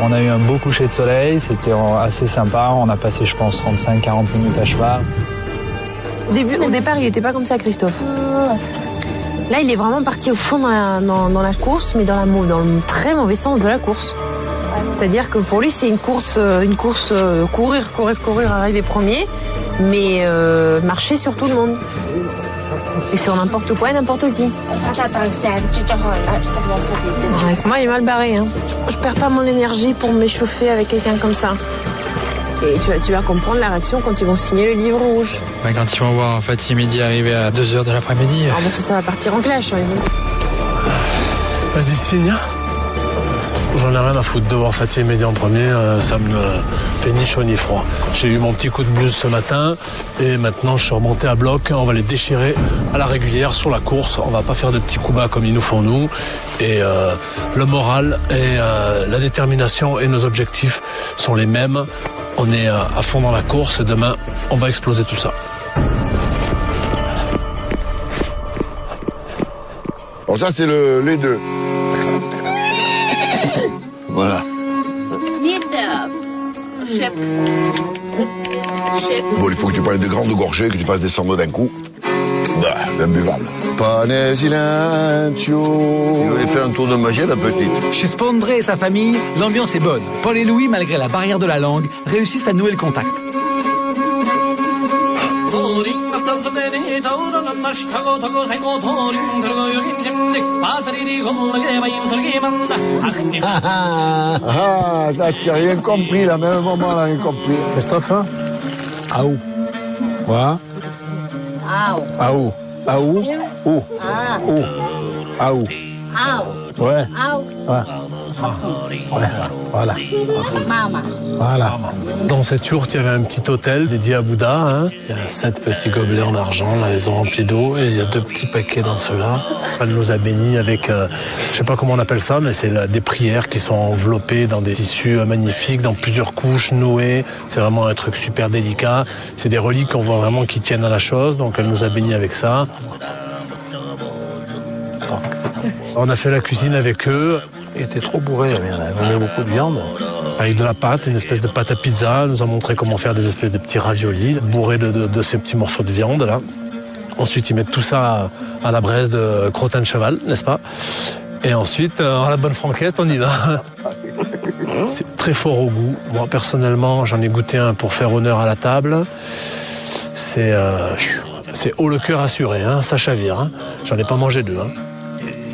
On a eu un beau coucher de soleil, c'était assez sympa. On a passé je pense 35-40 minutes à cheval. Au départ, il n'était pas comme ça, Christophe. Là, il est vraiment parti au fond dans la course, mais dans le très mauvais sens de la course. C'est-à-dire que pour lui, c'est une course courir, arriver premier, mais marcher sur tout le monde. Et sur n'importe quoi et n'importe qui. Avec moi, il est mal barré. Hein. Je perds pas mon énergie pour m'échauffer avec quelqu'un comme ça. Et tu vas comprendre la réaction quand ils vont signer le livre rouge. Ouais, quand ils vont voir Fatih Mehdi arriver à 2h de l'après-midi. Ça va partir en clash. Hein. Vas-y, signe. J'en ai rien à foutre de voir Fatih et Mehdi en premier, ça me fait ni chaud ni froid. J'ai eu mon petit coup de blues ce matin et maintenant je suis remonté à bloc. On va les déchirer à la régulière sur la course. On va pas faire de petits coups bas comme ils nous font nous. Et le moral et la détermination et nos objectifs sont les mêmes. On est à fond dans la course et demain on va exploser tout ça. Alors ça c'est les deux. Voilà. Bon, il faut que tu prennes de grandes gorgées, que tu fasses descendre d'un coup. Bah, imbuvable. Pane silencio. Il avait fait un tour de magie, la petite. Chez Spondré et sa famille, l'ambiance est bonne. Paul et Louis, malgré la barrière de la langue, réussissent à nouer le contact. Là, tu n'as rien compris, là, même moment, là, rien compris. Christophe, hein? Aou. Quoi? Aou. Aou. Aou. Ou. Ou. Aou. Ouais. Ouais. Ouais. Voilà. Voilà. Dans cette yourte, il y avait un petit hôtel dédié à Bouddha. Hein. Il y a 7 petits gobelets en argent, là, ils ont rempli d'eau. Et il y a 2 petits paquets dans ceux-là. Elle nous a bénis avec, je sais pas comment on appelle ça, mais c'est des prières qui sont enveloppées dans des tissus magnifiques, dans plusieurs couches, nouées. C'est vraiment un truc super délicat. C'est des reliques qu'on voit vraiment qui tiennent à la chose. Donc elle nous a bénis avec ça. On a fait la cuisine avec eux. Il était trop bourré, on avait beaucoup de viande. Avec de la pâte, une espèce de pâte à pizza. Elle nous a montré comment faire des espèces de petits raviolis bourrés de ces petits morceaux de viande là. Ensuite, ils mettent tout ça à la braise de crottin de cheval, n'est-ce pas? Et ensuite, à la bonne franquette, on y va. C'est très fort au goût. Moi, personnellement, j'en ai goûté un pour faire honneur à la table. C'est haut le cœur assuré, hein, ça chavire. Hein. J'en ai pas mangé 2. Hein.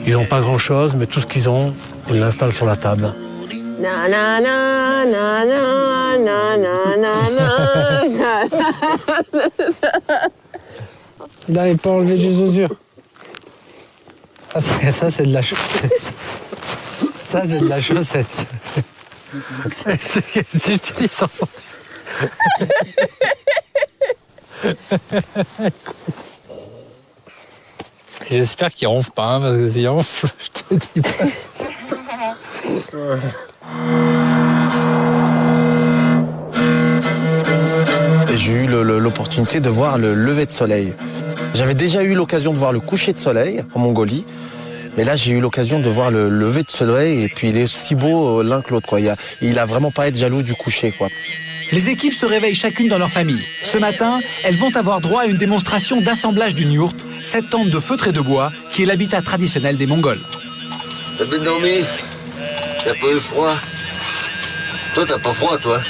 Ils n'ont pas grand-chose, mais tout ce qu'ils ont, ils l'installent sur la table. Na na na na na na na na na. Il n'avait pas enlevé des chaussures. Ça, c'est de la chaussette. Ça, c'est de la chaussette. Qu'est-ce que tu utilises en Et j'espère qu'il ronfle pas, hein, parce que s'il ronfle, je te dis pas. Et j'ai eu l'opportunité de voir le lever de soleil. J'avais déjà eu l'occasion de voir le coucher de soleil en Mongolie, mais là j'ai eu l'occasion de voir le lever de soleil et puis il est aussi beau l'un que l'autre, quoi. Il a vraiment pas à être jaloux du coucher, quoi. Les équipes se réveillent chacune dans leur famille. Ce matin, elles vont avoir droit à une démonstration d'assemblage d'une yourte, cette tente de feutre et de bois, qui est l'habitat traditionnel des Mongols. T'as bien dormi? T'as pas eu froid? Toi, t'as pas froid, toi?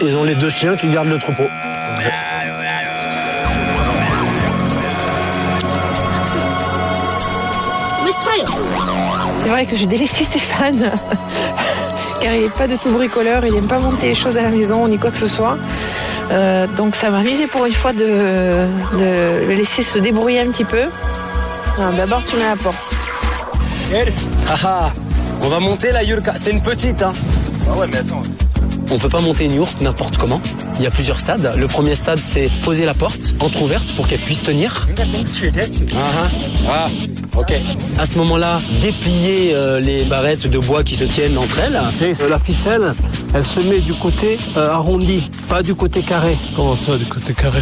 Ils ont les 2 chiens qui gardent le troupeau. C'est vrai que j'ai délaissé Stéphane, car il n'est pas du tout bricoleur, il n'aime pas monter les choses à la maison ni quoi que ce soit. Donc ça m'a amusé pour une fois de le laisser se débrouiller un petit peu. D'abord tu mets la porte. On va monter la yurka, c'est une petite, hein. Ah ouais, mais attends. On peut pas monter une yourte n'importe comment. Il y a plusieurs stades. Le premier stade, c'est poser la porte entrouverte pour qu'elle puisse tenir. Ok. À ce moment-là, déplier les barrettes de bois qui se tiennent entre elles. Et la ficelle, elle se met du côté arrondi, pas du côté carré. Comment ça, du côté carré?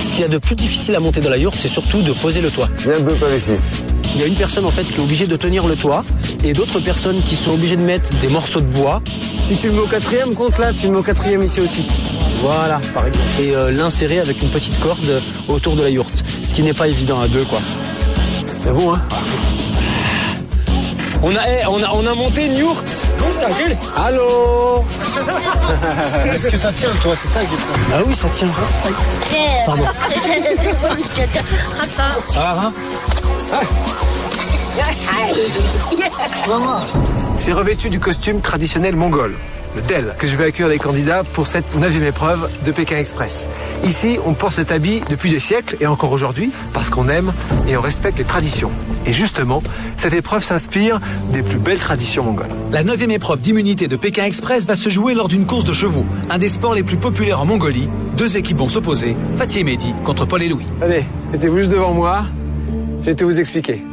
Ce qu'il y a de plus difficile à monter dans la yourte, c'est surtout de poser le toit. Viens un peu par ici. Il y a une personne en fait qui est obligée de tenir le toit et d'autres personnes qui sont obligées de mettre des morceaux de bois. Si tu le mets au 4e, compte là, tu le mets au 4e ici aussi. Voilà, par exemple. Et l'insérer avec une petite corde autour de la yourte. Ce qui n'est pas évident à 2, quoi. C'est bon, hein? On a monté une yourte. Allô? Est-ce que ça tient, toi? C'est ça que j'ai fait. Ah oui, ça tient. Pardon. Ça va, hein? C'est revêtu du costume traditionnel mongol. le DEL, que je vais accueillir les candidats pour cette 9e épreuve de Pékin Express. Ici, on porte cet habit depuis des siècles et encore aujourd'hui parce qu'on aime et on respecte les traditions. Et justement, cette épreuve s'inspire des plus belles traditions mongoles. La 9e épreuve d'immunité de Pékin Express va se jouer lors d'une course de chevaux, un des sports les plus populaires en Mongolie. Deux équipes vont s'opposer, Fatih et Mehdi contre Paul et Louis. Allez, mettez-vous juste devant moi, je vais tout vous expliquer.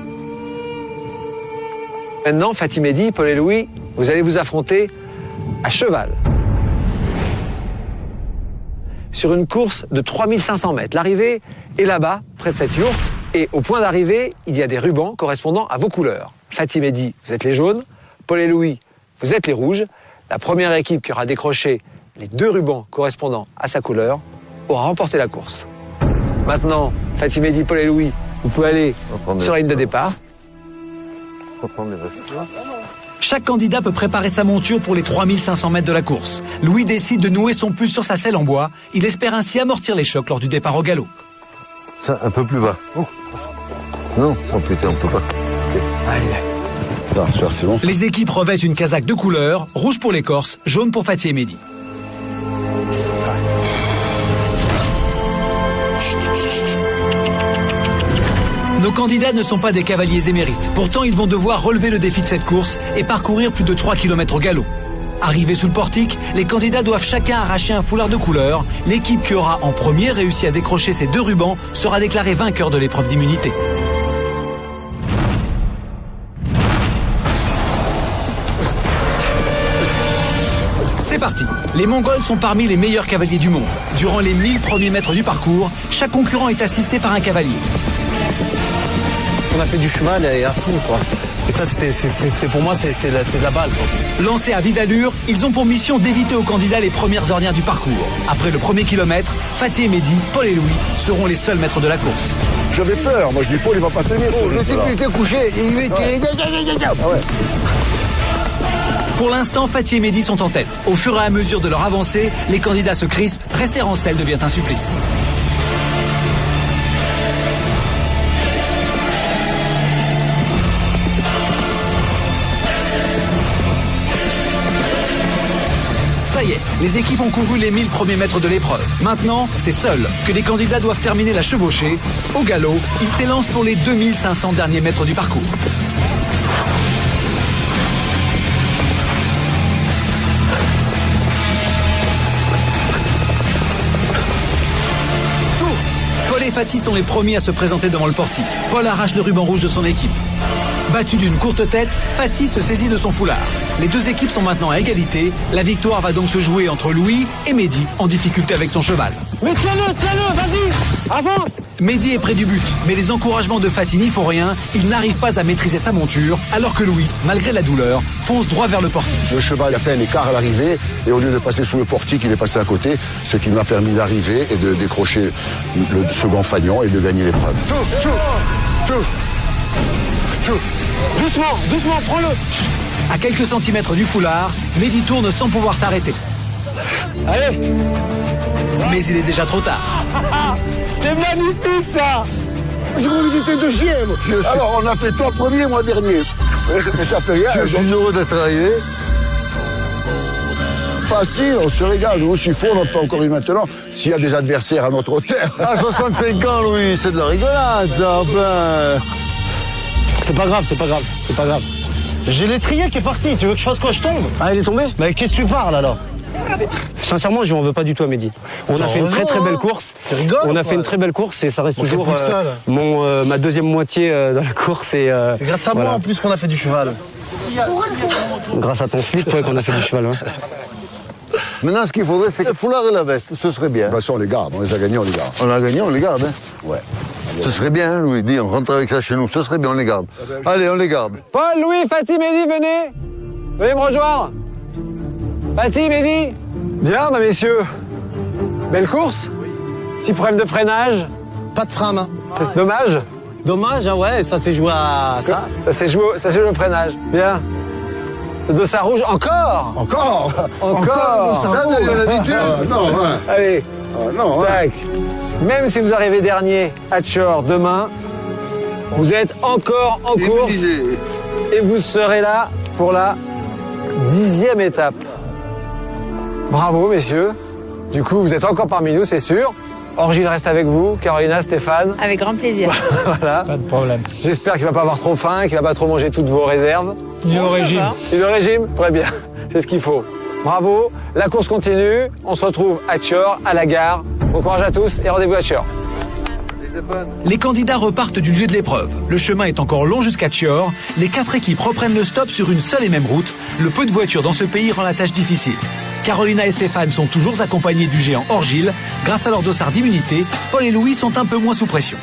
Maintenant, Fatih, Mehdi, Paul et Louis, vous allez vous affronter à cheval. Sur une course de 3500 mètres. L'arrivée est là-bas, près de cette yourte. Et au point d'arrivée, il y a des rubans correspondant à vos couleurs. Fatih, Mehdi, vous êtes les jaunes. Paul et Louis, vous êtes les rouges. La première équipe qui aura décroché les 2 rubans correspondant à sa couleur aura remporté la course. Maintenant, Fatih, Mehdi, Paul et Louis, vous pouvez aller sur la ligne de départ. Chaque candidat peut préparer sa monture pour les 3500 mètres de la course. Louis décide de nouer son pull sur sa selle en bois. Il espère ainsi amortir les chocs lors du départ au galop. Ça, un peu plus bas. Oh. Non, oh putain, on peut pas. C'est bon, les équipes revêtent une casaque de couleur, rouge pour les Corses, jaune pour Fatih et Mehdi. Nos candidats ne sont pas des cavaliers émérites. Pourtant, ils vont devoir relever le défi de cette course et parcourir plus de 3 km au galop. Arrivés sous le portique, les candidats doivent chacun arracher un foulard de couleur. L'équipe qui aura en premier réussi à décrocher ces 2 rubans sera déclarée vainqueur de l'épreuve d'immunité. C'est parti. Les Mongols sont parmi les meilleurs cavaliers du monde. Durant les 1000 premiers mètres du parcours, chaque concurrent est assisté par un cavalier. On a fait du cheval et à fond, quoi. Et ça, c'est pour moi, c'est de la balle, quoi. Lancés à vive allure, ils ont pour mission d'éviter aux candidats les premières ornières du parcours. Après le premier kilomètre, Fatih et Mehdi, Paul et Louis seront les seuls maîtres de la course. J'avais peur, moi je dis Paul il va pas tenir. Le type il était couché, et il était... Pour l'instant, Fatih et Mehdi sont en tête. Au fur et à mesure de leur avancée, les candidats se crispent, rester en selle devient un supplice. Ça y est, les équipes ont couru les 1000 premiers mètres de l'épreuve. Maintenant, c'est seul que les candidats doivent terminer la chevauchée. Au galop, ils s'élancent pour les 2500 derniers mètres du parcours. Paul et Fatih sont les premiers à se présenter devant le portique. Paul arrache le ruban rouge de son équipe. Battu d'une courte tête, Fatih se saisit de son foulard. Les 2 équipes sont maintenant à égalité. La victoire va donc se jouer entre Louis et Mehdi, en difficulté avec son cheval. Mais tiens-le, vas-y, avance. Mehdi est près du but, mais les encouragements de Fatih n'y font rien. Il n'arrive pas à maîtriser sa monture, alors que Louis, malgré la douleur, fonce droit vers le portique. Le cheval a fait un écart à l'arrivée et au lieu de passer sous le portique, il est passé à côté, ce qui m'a permis d'arriver et de décrocher le second fanion et de gagner l'épreuve. Doucement, prends-le. À quelques centimètres du foulard, Mehdi tourne sans pouvoir s'arrêter. Allez. Mais il est déjà trop tard. C'est magnifique ça. Je voulais dire t'es deuxième. Alors on a fait toi premier, moi dernier. Mais ça fait rien. Je suis heureux d'être arrivé. Facile, on se régale. Nous, s'il faut, on en fait encore une maintenant. S'il y a des adversaires à notre hauteur. À 65 ans, Louis, c'est de la rigolade, ça, ben... C'est pas grave. J'ai l'étrier qui est parti, tu veux que je fasse quoi, je tombe? Ah, il est tombé? Mais qu'est-ce que tu parles alors? Sincèrement, je n'en veux pas du tout à Mehdi. On a fait une très belle course. On a fait une très belle course et ça reste toujours ma deuxième moitié dans la course. C'est grâce à moi en plus qu'on a fait du cheval. Grâce à ton slip, ouais, qu'on a fait du cheval. Ouais. Maintenant, ce qu'il faudrait, c'est que le foulard et la veste, ce serait bien. Bah ça, on les garde, on les a gagnés, on les garde. On a gagné, on les garde. Hein. Ouais. Ce serait bien, hein, Louis, dis, on rentre avec ça chez nous, ce serait bien, on les garde. Allez, on les garde. Paul, Louis, Fatih, Mehdi, venez. Venez me rejoindre. Fatih, Mehdi. Bien, bah, messieurs. Belle course. Petit problème de freinage. Pas de frein, hein. C'est dommage. Dommage, hein, ouais, ça s'est joué à ça. Ça s'est joué au freinage. Bien. Le dossard rouge, encore. Ça, on a l'habitude. Non, ouais. Allez. Non, ouais. Tac. Même si vous arrivez dernier à Tchor demain, vous êtes encore en course. Et vous serez là pour la 10e étape. Bravo, messieurs. Du coup, vous êtes encore parmi nous, c'est sûr. Orgile reste avec vous, Carolina, Stéphane. Avec grand plaisir. Voilà. Pas de problème. J'espère qu'il va pas avoir trop faim, qu'il va pas trop manger toutes vos réserves. Il est au régime. Il est au régime? Très bien. C'est ce qu'il faut. Bravo. La course continue. On se retrouve à Tchor, à la gare. Bon courage à tous et rendez-vous à Tchor. Les candidats repartent du lieu de l'épreuve. Le chemin est encore long jusqu'à Tchor. Les 4 équipes reprennent le stop sur une seule et même route. Le peu de voitures dans ce pays rend la tâche difficile. Carolina et Stéphane sont toujours accompagnés du géant Orgile. Grâce à leur dossard d'immunité, Paul et Louis sont un peu moins sous pression.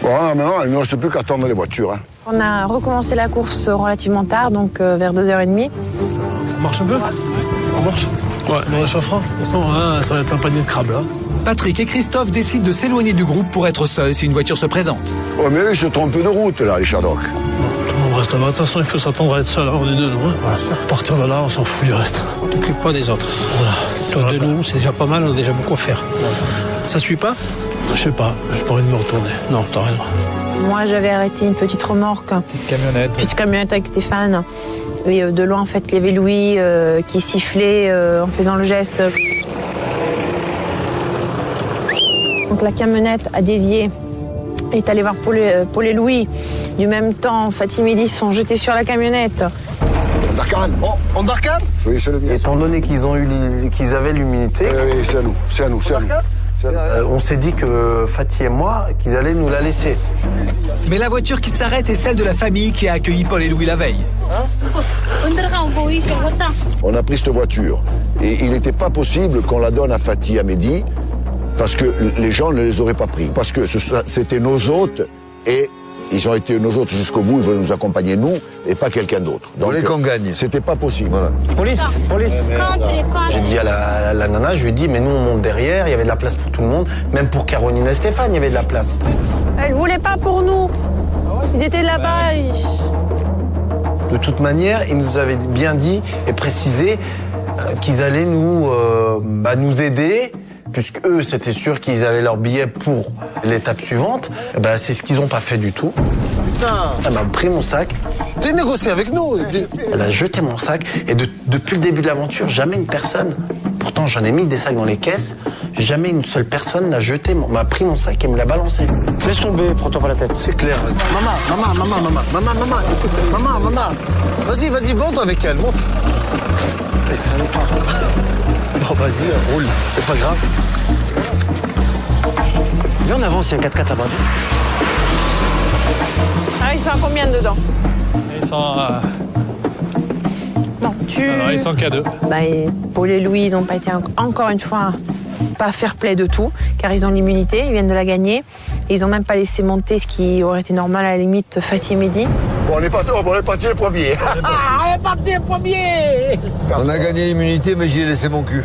Bon, maintenant, il ne reste plus qu'à attendre les voitures. Hein. On a recommencé la course relativement tard, donc vers 2h30. On marche un peu? On marche? Ouais, on réchauffera. De toute façon, hein, ça va être un panier de crabes là. Patrick et Christophe décident de s'éloigner du groupe pour être seuls si une voiture se présente. Oh, mais eux, ils se trompent de route, là, les Shadocks. Tout le monde reste là-bas. De toute façon, il faut s'attendre à être seul. Hein. On est deux, nous. Hein. Voilà. Partir de là, on s'en fout du reste. T'occupe pas des autres. Voilà. De nous, c'est déjà pas mal, on a déjà beaucoup à faire. Ça suit pas? Je sais pas, j'ai pas envie de me retourner. Non, t'as raison. Moi, j'avais arrêté une petite remorque. Petite camionnette avec Stéphane. Et de loin, en fait, il y avait Louis qui sifflait en faisant le geste. Donc la camionnette a dévié. Il est allé voir Paul et Louis. Du même temps, Fatim et Eddy sont jetés sur la camionnette. Darkan. Oh, en Darkan? Oui, c'est le mien. Étant donné qu'ils avaient l'immunité, oui, c'est à nous. on s'est dit que Fatih et moi, qu'ils allaient nous la laisser. Mais la voiture qui s'arrête est celle de la famille qui a accueilli Paul et Louis la veille. On a pris cette voiture. Et il n'était pas possible qu'on la donne à Fatih et à Mehdi, parce que les gens ne les auraient pas pris. Parce que c'était nos hôtes, et ils ont été nos hôtes jusqu'au bout, ils veulent nous accompagner, nous, et pas quelqu'un d'autre. Donc qu'on gagne. C'était pas possible. Voilà. Police. J'ai dit à la nana, je lui ai dit, mais nous on monte derrière, il y avait de la place pour tout le monde, même pour Carolina et Stéphane, il y avait de la place. Elle voulait pas pour nous. Ils étaient là-bas. De toute manière, ils nous avaient bien dit et précisé qu'ils allaient nous aider, puisque eux, c'était sûr qu'ils avaient leur billet pour l'étape suivante. C'est ce qu'ils n'ont pas fait du tout. Putain, elle m'a pris mon sac. T'es négocié avec nous. Elle a jeté mon sac. Et depuis le début de l'aventure, jamais une personne, pourtant j'en ai mis des sacs dans les caisses, jamais une seule personne m'a pris mon sac et me l'a balancé. Laisse tomber, prends-toi pas la tête. C'est clair. Maman, écoute, maman. Vas-y, monte avec elle, monte. Bon, vas-y, roule, c'est pas grave. Viens en avant, c'est un 4x4 là-bas. Ah, ils sont à combien dedans? Ils sont... Non, Alors, ils sont qu'à 2. Paul et Louis, ils n'ont pas été encore une fois pas fair play de tout, car ils ont l'immunité, ils viennent de la gagner. Et ils n'ont même pas laissé monter ce qui aurait été normal à la limite Fatih et Mehdi. Bon, on est parti les premiers. On est parti les premiers. On a gagné l'immunité, mais j'y ai laissé mon cul.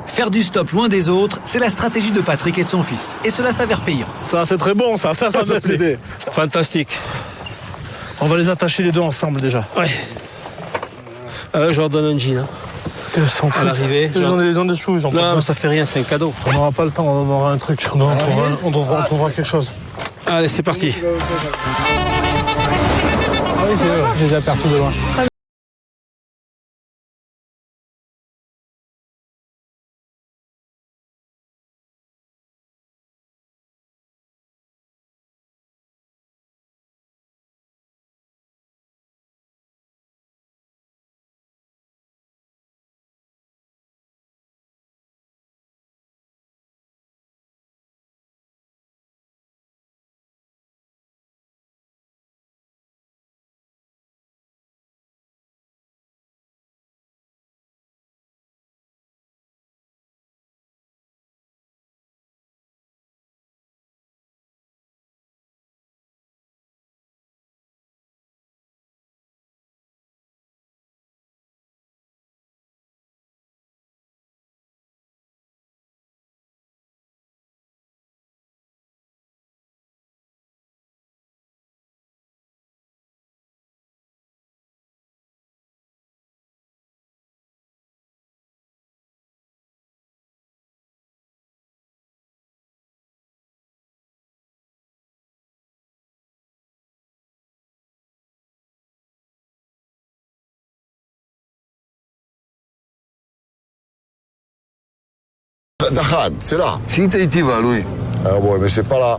Faire du stop loin des autres, c'est la stratégie de Patrick et de son fils. Et cela s'avère payant. Ça, c'est très bon, ça c'est idée. Fantastique. On va les attacher les deux ensemble déjà. Ouais. Je leur donne un jean. À l'arrivée. Ils ont des sous, ils ont pas Non, besoin. ça fait rien, c'est un cadeau. On n'aura pas le temps, on aura un truc. On trouvera quelque chose. Allez, c'est parti. Ah oui, c'est eux, je les ai aperçus de loin. Dakhan, c'est là. Si tu vas, Louis. Ah ouais, mais c'est pas là.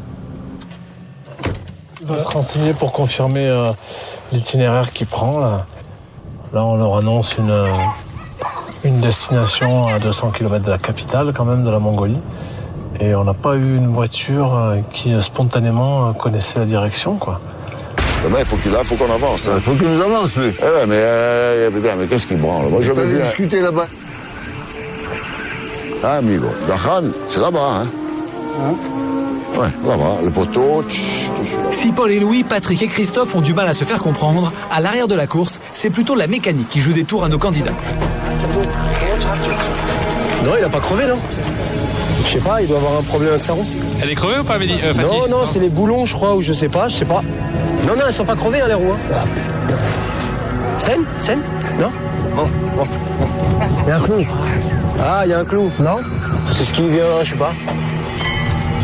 Il va se renseigner pour confirmer l'itinéraire qu'il prend. Là, on leur annonce une destination à 200 km de la capitale, quand même, de la Mongolie. Et on n'a pas eu une voiture qui spontanément connaissait la direction, quoi. Il faut qu'on avance. Il faut qu'il nous avance, lui. Eh ouais, mais qu'est-ce qu'il branle? Moi, je veux discuter là-bas. Ah, amigo. Dakhan, c'est là-bas, hein? Ouais, là-bas, le poteau. Si Paul et Louis, Patrick et Christophe ont du mal à se faire comprendre, à l'arrière de la course, c'est plutôt la mécanique qui joue des tours à nos candidats. Non, il a pas crevé, non? Je sais pas, il doit avoir un problème avec sa roue. Elle est crevée ou pas, Fatih? Non, c'est les boulons, je crois, ou je sais pas. Non, elles sont pas crevées, hein, les roues. Hein. Saine? Non? Bon. Il y a un clou. Ah, il y a un clou. Non? C'est ce qui vient, je sais pas.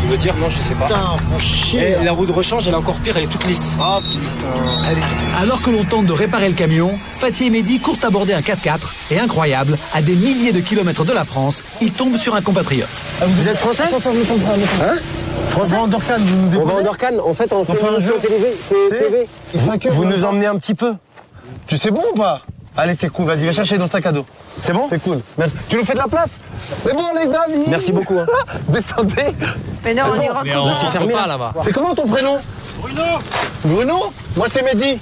Tu veux dire? Non, je sais pas. Putain, faut chier. La roue de rechange, elle est encore pire, elle est toute lisse. Ah, putain. Alors que l'on tente de réparer le camion, Fatih et Mehdi courent aborder un 4x4 et incroyable, à des milliers de kilomètres de la France, ils tombent sur un compatriote. Vous êtes français? Hein? Français? On va en Dorcan. En fait, on fait un jeu TV. Vous nous emmenez un petit peu. Tu sais bon ou pas? Allez, c'est cool, vas-y, va chercher dans le sac à dos. C'est bon? C'est cool. Merci. Tu nous fais de la place? C'est bon, les amis. Merci beaucoup. Hein. Descendez. Mais non, on y rentre. C'est fermé pas là-bas. C'est comment ton prénom? Bruno? Moi, c'est Mehdi.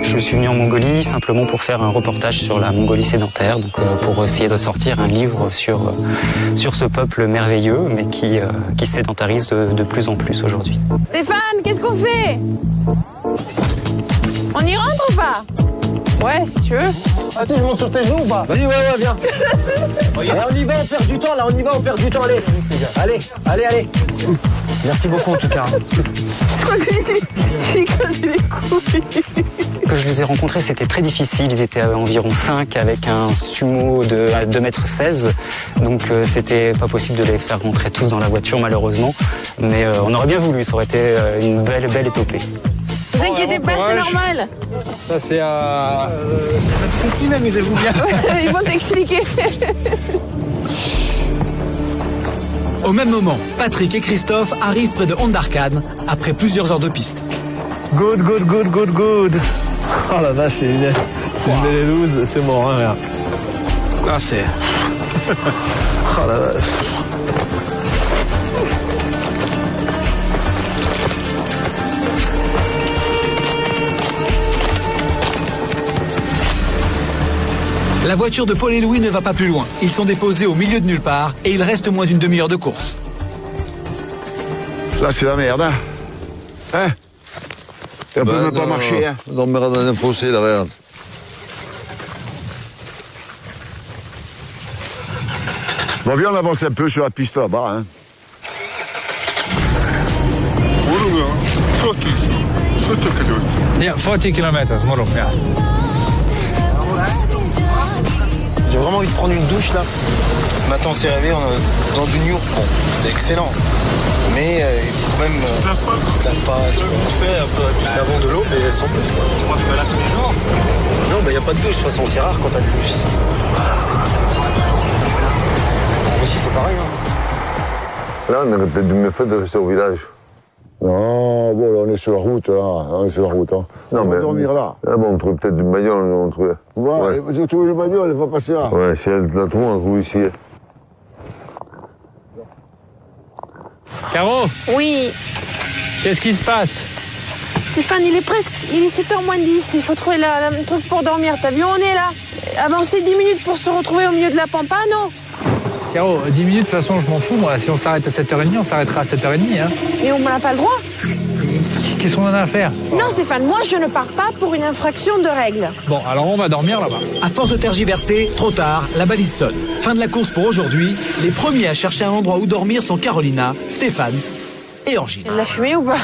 Je suis venu en Mongolie simplement pour faire un reportage sur la Mongolie sédentaire, donc pour essayer de sortir un livre sur ce peuple merveilleux, mais qui se sédentarise de plus en plus aujourd'hui. Stéphane, qu'est-ce qu'on fait? On y rentre ou pas? Ouais, si tu veux. Ah, tu je monte sur tes genoux ou pas? Vas-y, ouais, viens. Allez, on y va, on perd du temps, allez. Merci beaucoup, en tout cas. Quand je les ai rencontrés, c'était très difficile. Ils étaient environ 5 avec un sumo de 2,16 m. Donc, c'était pas possible de les faire rentrer tous dans la voiture, malheureusement. Mais on aurait bien voulu, ça aurait été une belle épopée. Ne vous inquiétez pas, c'est normal. Ça, c'est compris, amusez-vous bien. Ils vont t'expliquer. Au même moment, Patrick et Christophe arrivent près de Hondarkhan après plusieurs heures de piste. Good. Oh la vache, c'est une belle loose, c'est mort, hein, regarde. Ah, c'est... Oh la vache. La voiture de Paul et Louis ne va pas plus loin. Ils sont déposés au milieu de nulle part et il reste moins d'une demi-heure de course. Là, c'est la merde, hein? Hein? On peut même pas marcher, hein? On dormira dans un fossé, là, regarde. Bon, viens, on avance un peu sur la piste là-bas, hein? Yeah, 40 km, Moro, yeah. J'ai vraiment envie de prendre une douche là. Ce matin on s'est réveillé dans une yourte. Bon, c'était excellent. Mais il faut quand même. Tu laves pas. Tu fais un peu du savon de l'eau, mais elles sont plus quoi. Moi tu me laves tous les jours? Non, bah y a pas de douche, de toute façon c'est rare quand t'as de douche. Moi aussi c'est pareil. Hein. Là on aurait peut-être dû me faire de rester au village. Non, bon, là, on est sur la route, là. On est sur la route, hein. Non, on mais. va dormir là. Ah bon, on trouve peut-être une bagnole, on trouve. Ouais, si on trouve une bagnole, elle va passer là. Ouais, si elle la trouve, on trouve ici. Caro, Oui. qu'est-ce qui se passe? Stéphane, il est 7h moins 10. Il faut trouver le truc pour dormir. T'as vu, on est là. Avancer 10 minutes pour se retrouver au milieu de la pampa, non? Caro, 10 minutes, de toute façon, je m'en fous, moi. Si on s'arrête à 7h30, on s'arrêtera à 7h30, hein. Mais on n'a pas le droit. Qu'est-ce qu'on en a à faire? Non, Stéphane, moi, je ne pars pas pour une infraction de règles. Bon, alors on va dormir là-bas. À force de tergiverser, trop tard, la balise sonne. Fin de la course pour aujourd'hui. Les premiers à chercher un endroit où dormir sont Carolina, Stéphane et Orgine. Elle l'a fumé ou pas?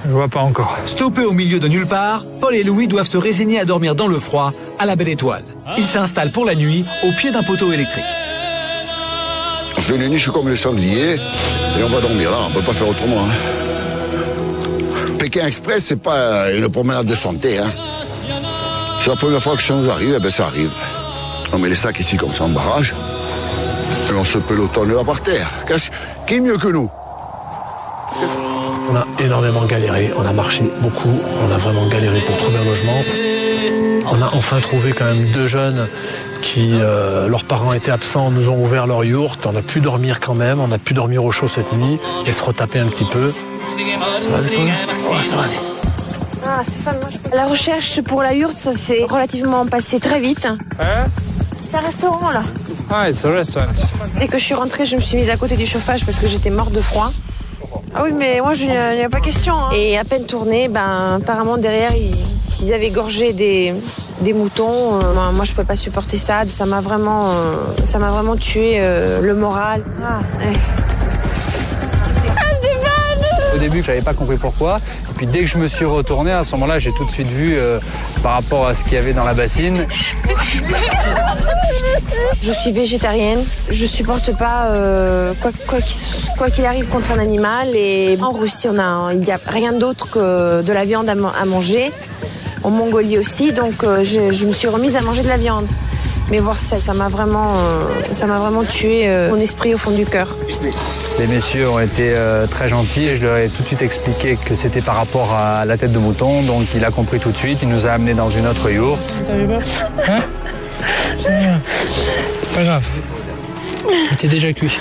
Je vois pas encore. Stoppés au milieu de nulle part, Paul et Louis doivent se résigner à dormir dans le froid, à la Belle Étoile. Ils s'installent pour la nuit au pied d'un poteau électrique. On fait une niche comme les sangliers et on va dormir là, on peut pas faire autrement. Hein. Pékin Express, c'est pas une promenade de santé. Hein. C'est la première fois que ça nous arrive, eh ben ça arrive. On met les sacs ici comme ça en barrage. Et on se pelotonne là par terre. Qui est mieux que nous? On a énormément galéré, on a marché beaucoup, on a vraiment galéré pour trouver un logement. On a enfin trouvé quand même 2 jeunes qui, leurs parents étaient absents, nous ont ouvert leur yourte. On a pu dormir quand même, on a pu dormir au chaud cette nuit et se retaper un petit peu. Ça va, Victoria? Ouais, ça va aller. Ah, Stéphane, moi, la recherche pour la yourte, ça s'est relativement passé très vite. C'est un restaurant, là. Ah, it's a restaurant. Dès que je suis rentrée, je me suis mise à côté du chauffage parce que j'étais morte de froid. Ah oui, mais moi, il n'y a pas question. Hein. Et à peine tourné, apparemment, derrière, ils avaient gorgé des moutons. Moi, je ne peux pas supporter ça. Ça m'a vraiment tué le moral. Ah, ouais. Au début, je n'avais pas compris pourquoi. Et puis dès que je me suis retourné, à ce moment-là, j'ai tout de suite vu par rapport à ce qu'il y avait dans la bassine. Je suis végétarienne. Je supporte pas quoi qu'il arrive contre un animal. Et en Russie, il n'y a rien d'autre que de la viande à manger. En Mongolie aussi, donc je me suis remise à manger de la viande. Mais voir ça m'a vraiment tué mon esprit au fond du cœur. Les messieurs ont été très gentils et je leur ai tout de suite expliqué que c'était par rapport à la tête de mouton. Donc il a compris tout de suite, il nous a amenés dans une autre yourte. T'avais peur? Hein? Pas grave. C'était déjà cuit.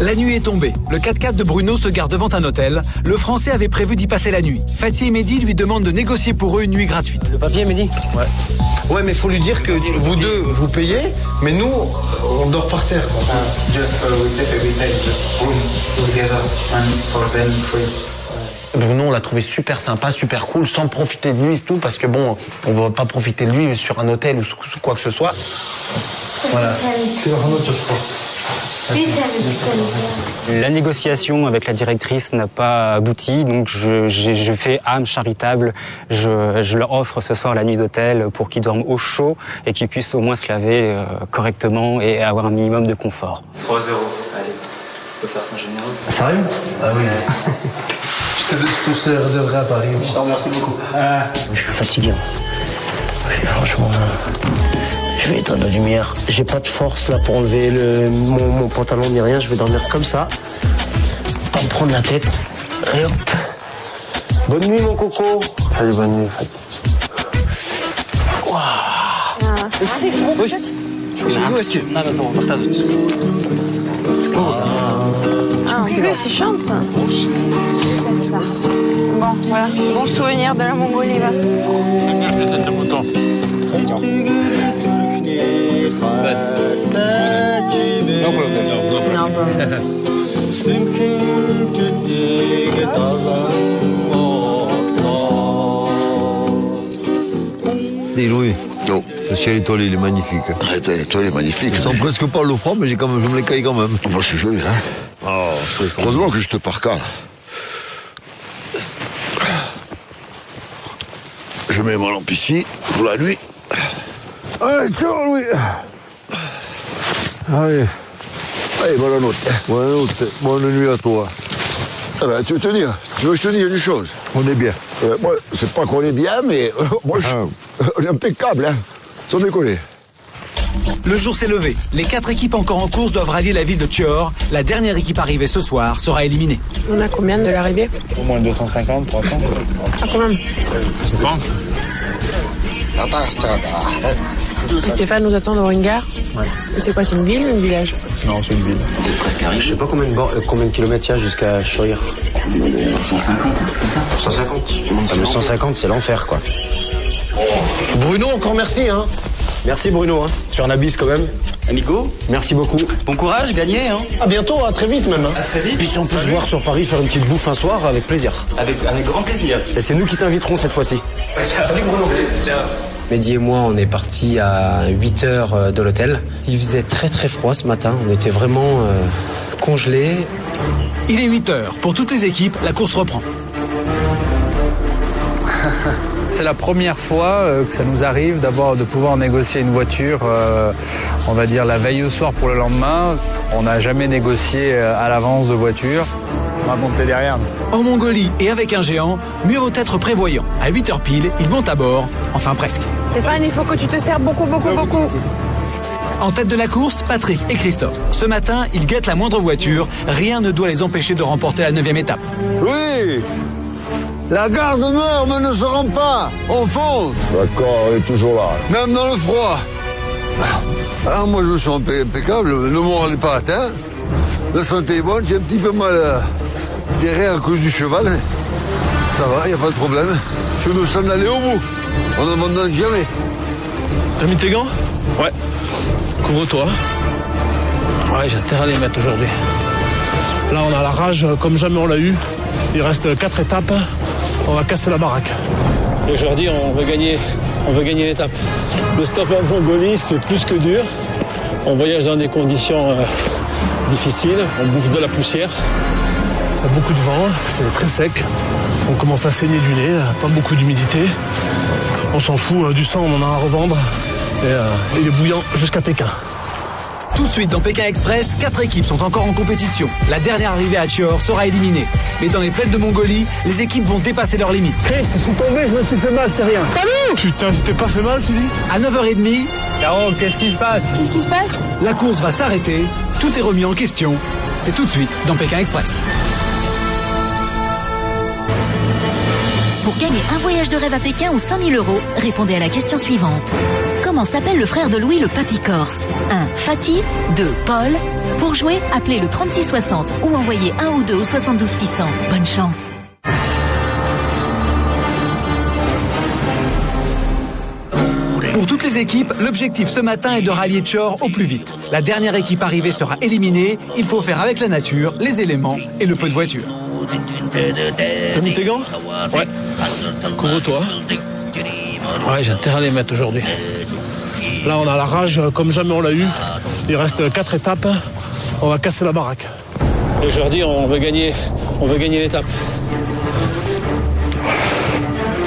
La nuit est tombée. Le 4x4 de Bruno se gare devant un hôtel. Le Français avait prévu d'y passer la nuit. Fatih et Mehdi lui demandent de négocier pour eux une nuit gratuite. Le papier, Mehdi? Ouais. Ouais, mais il faut lui dire que vous deux, vous payez, mais nous, on dort par terre. Bruno, on l'a trouvé super sympa, super cool, sans profiter de lui et tout, parce que bon, on va pas profiter de lui sur un hôtel ou quoi que ce soit. Voilà. La négociation avec la directrice n'a pas abouti, donc je fais âme charitable. Je leur offre ce soir la nuit d'hôtel pour qu'ils dorment au chaud et qu'ils puissent au moins se laver correctement et avoir un minimum de confort. 3-0, allez, on peut faire son généreux. Sérieux? Ah oui. Je te redevrai à Paris. Je te remercie beaucoup. Je suis fatigué. Franchement, je vais éteindre la lumière. J'ai pas de force là pour enlever mon pantalon ni rien. Je vais dormir comme ça. Pas me prendre la tête. Et hop. Bonne nuit mon coco. Allez, bonne nuit. Ah, en plus, il chante. Bon, voilà. Bon souvenir de la Mongolie, va. La tête de mouton. Dis Louis, le ciel étoilé, il est magnifique. Le ciel étoilé est magnifique. Je sens presque pas le froid, mais je me les caille quand même. Moi, c'est joli, hein. Oh, Heureusement que je te parcale. Je mets ma lampe ici pour la nuit. Allez, ciao Louis. Allez. Allez, bonne nuit. Bonne nuit. Bonne nuit à toi. Eh ben, tu veux que je te dise une chose? On est bien. Moi, c'est pas qu'on est bien, mais moi, on est impeccable, hein. Sans déconner. Le jour s'est levé. Les 4 équipes encore en course doivent rallier la ville de Chior. La dernière équipe arrivée ce soir sera éliminée. On a combien de l'arrivée? Au moins 250, 300. Ah, quand même. C'est bon. Et Stéphane nous attend devant une gare. Ouais. C'est quoi, c'est une ville ou un village? Non, c'est une ville. Je sais pas combien de kilomètres il y a jusqu'à Chorir. 150. 150 ah, mais 150, c'est l'enfer, quoi. Bruno, encore merci, hein. Merci, Bruno, hein. Tu en abises quand même. Amigo, merci beaucoup. Bon courage, gagnez, hein. À bientôt, à très vite même. Hein. À très vite. Puis si on peut se voir sur Paris, faire une petite bouffe un soir, avec plaisir. Avec grand plaisir. Et c'est nous qui t'inviterons cette fois-ci. Salut Bruno. Ciao. Mehdi et moi, on est partis à 8h de l'hôtel. Il faisait très très froid ce matin. On était vraiment congelés. Il est 8h. Pour toutes les équipes, la course reprend. C'est la première fois que ça nous arrive d'abord de pouvoir négocier une voiture, on va dire la veille au soir pour le lendemain. On n'a jamais négocié à l'avance de voiture. On va monter derrière. En Mongolie et avec un géant, mieux vaut être prévoyant. À 8h pile, il monte à bord, enfin presque. Stéphane, il faut que tu te sers beaucoup. En tête de la course, Patrick et Christophe. Ce matin, ils guettent la moindre voiture. Rien ne doit les empêcher de remporter la 9e étape. Oui, la garde meurt, mais ne se rend pas. On fonce. D'accord, elle est toujours là. Même dans le froid. Alors moi, je me sens impeccable. Le moral n'est pas atteint. La santé est bonne. J'ai un petit peu mal derrière à cause du cheval. Mais ça va, il n'y a pas de problème. Je me sens d'aller au bout. On n'abandonne jamais. T'as mis tes gants? Ouais. Couvre-toi. Ouais, j'ai intérêt à les mettre aujourd'hui. Là, on a la rage comme jamais on l'a eu. Il reste 4 étapes. On va casser la baraque. Et aujourd'hui, on veut gagner l'étape. Le stop en Mongolie, c'est plus que dur. On voyage dans des conditions difficiles. On bouffe de la poussière. Il y a beaucoup de vent. C'est très sec. On commence à saigner du nez. Pas beaucoup d'humidité. On s'en fout. Du sang, on en a à revendre. Et il est bouillant jusqu'à Pékin. Tout de suite dans Pékin Express, 4 équipes sont encore en compétition. La dernière arrivée à Chior sera éliminée. Mais dans les plaines de Mongolie, les équipes vont dépasser leurs limites. Chris, je suis tombé, je me suis fait mal, c'est rien. T'as vu? Putain, je t'ai pas fait mal, tu dis? À 9h30, Caro, qu'est-ce qui se passe? Qu'est-ce qui se passe? la course va s'arrêter. Tout est remis en question. C'est tout de suite dans Pékin Express. Pour gagner un voyage de rêve à Pékin ou 5 000 €, répondez à la question suivante. Comment s'appelle le frère de Louis le papy corse? 1. Fatih. 2. Paul. Pour jouer, appelez le 3660 ou envoyez 1 ou 2 au 72 600. Bonne chance. Pour toutes les équipes, l'objectif ce matin est de rallier Chior au plus vite. La dernière équipe arrivée sera éliminée. Il faut faire avec la nature, les éléments et le peu de voiture. T'as mis tes gants? Ouais. Couvre-toi. Ouais, j'ai intérêt à les mettre aujourd'hui. Là, on a la rage comme jamais on l'a eu. Il reste 4 étapes. On va casser la baraque. Et aujourd'hui, on veut gagner l'étape.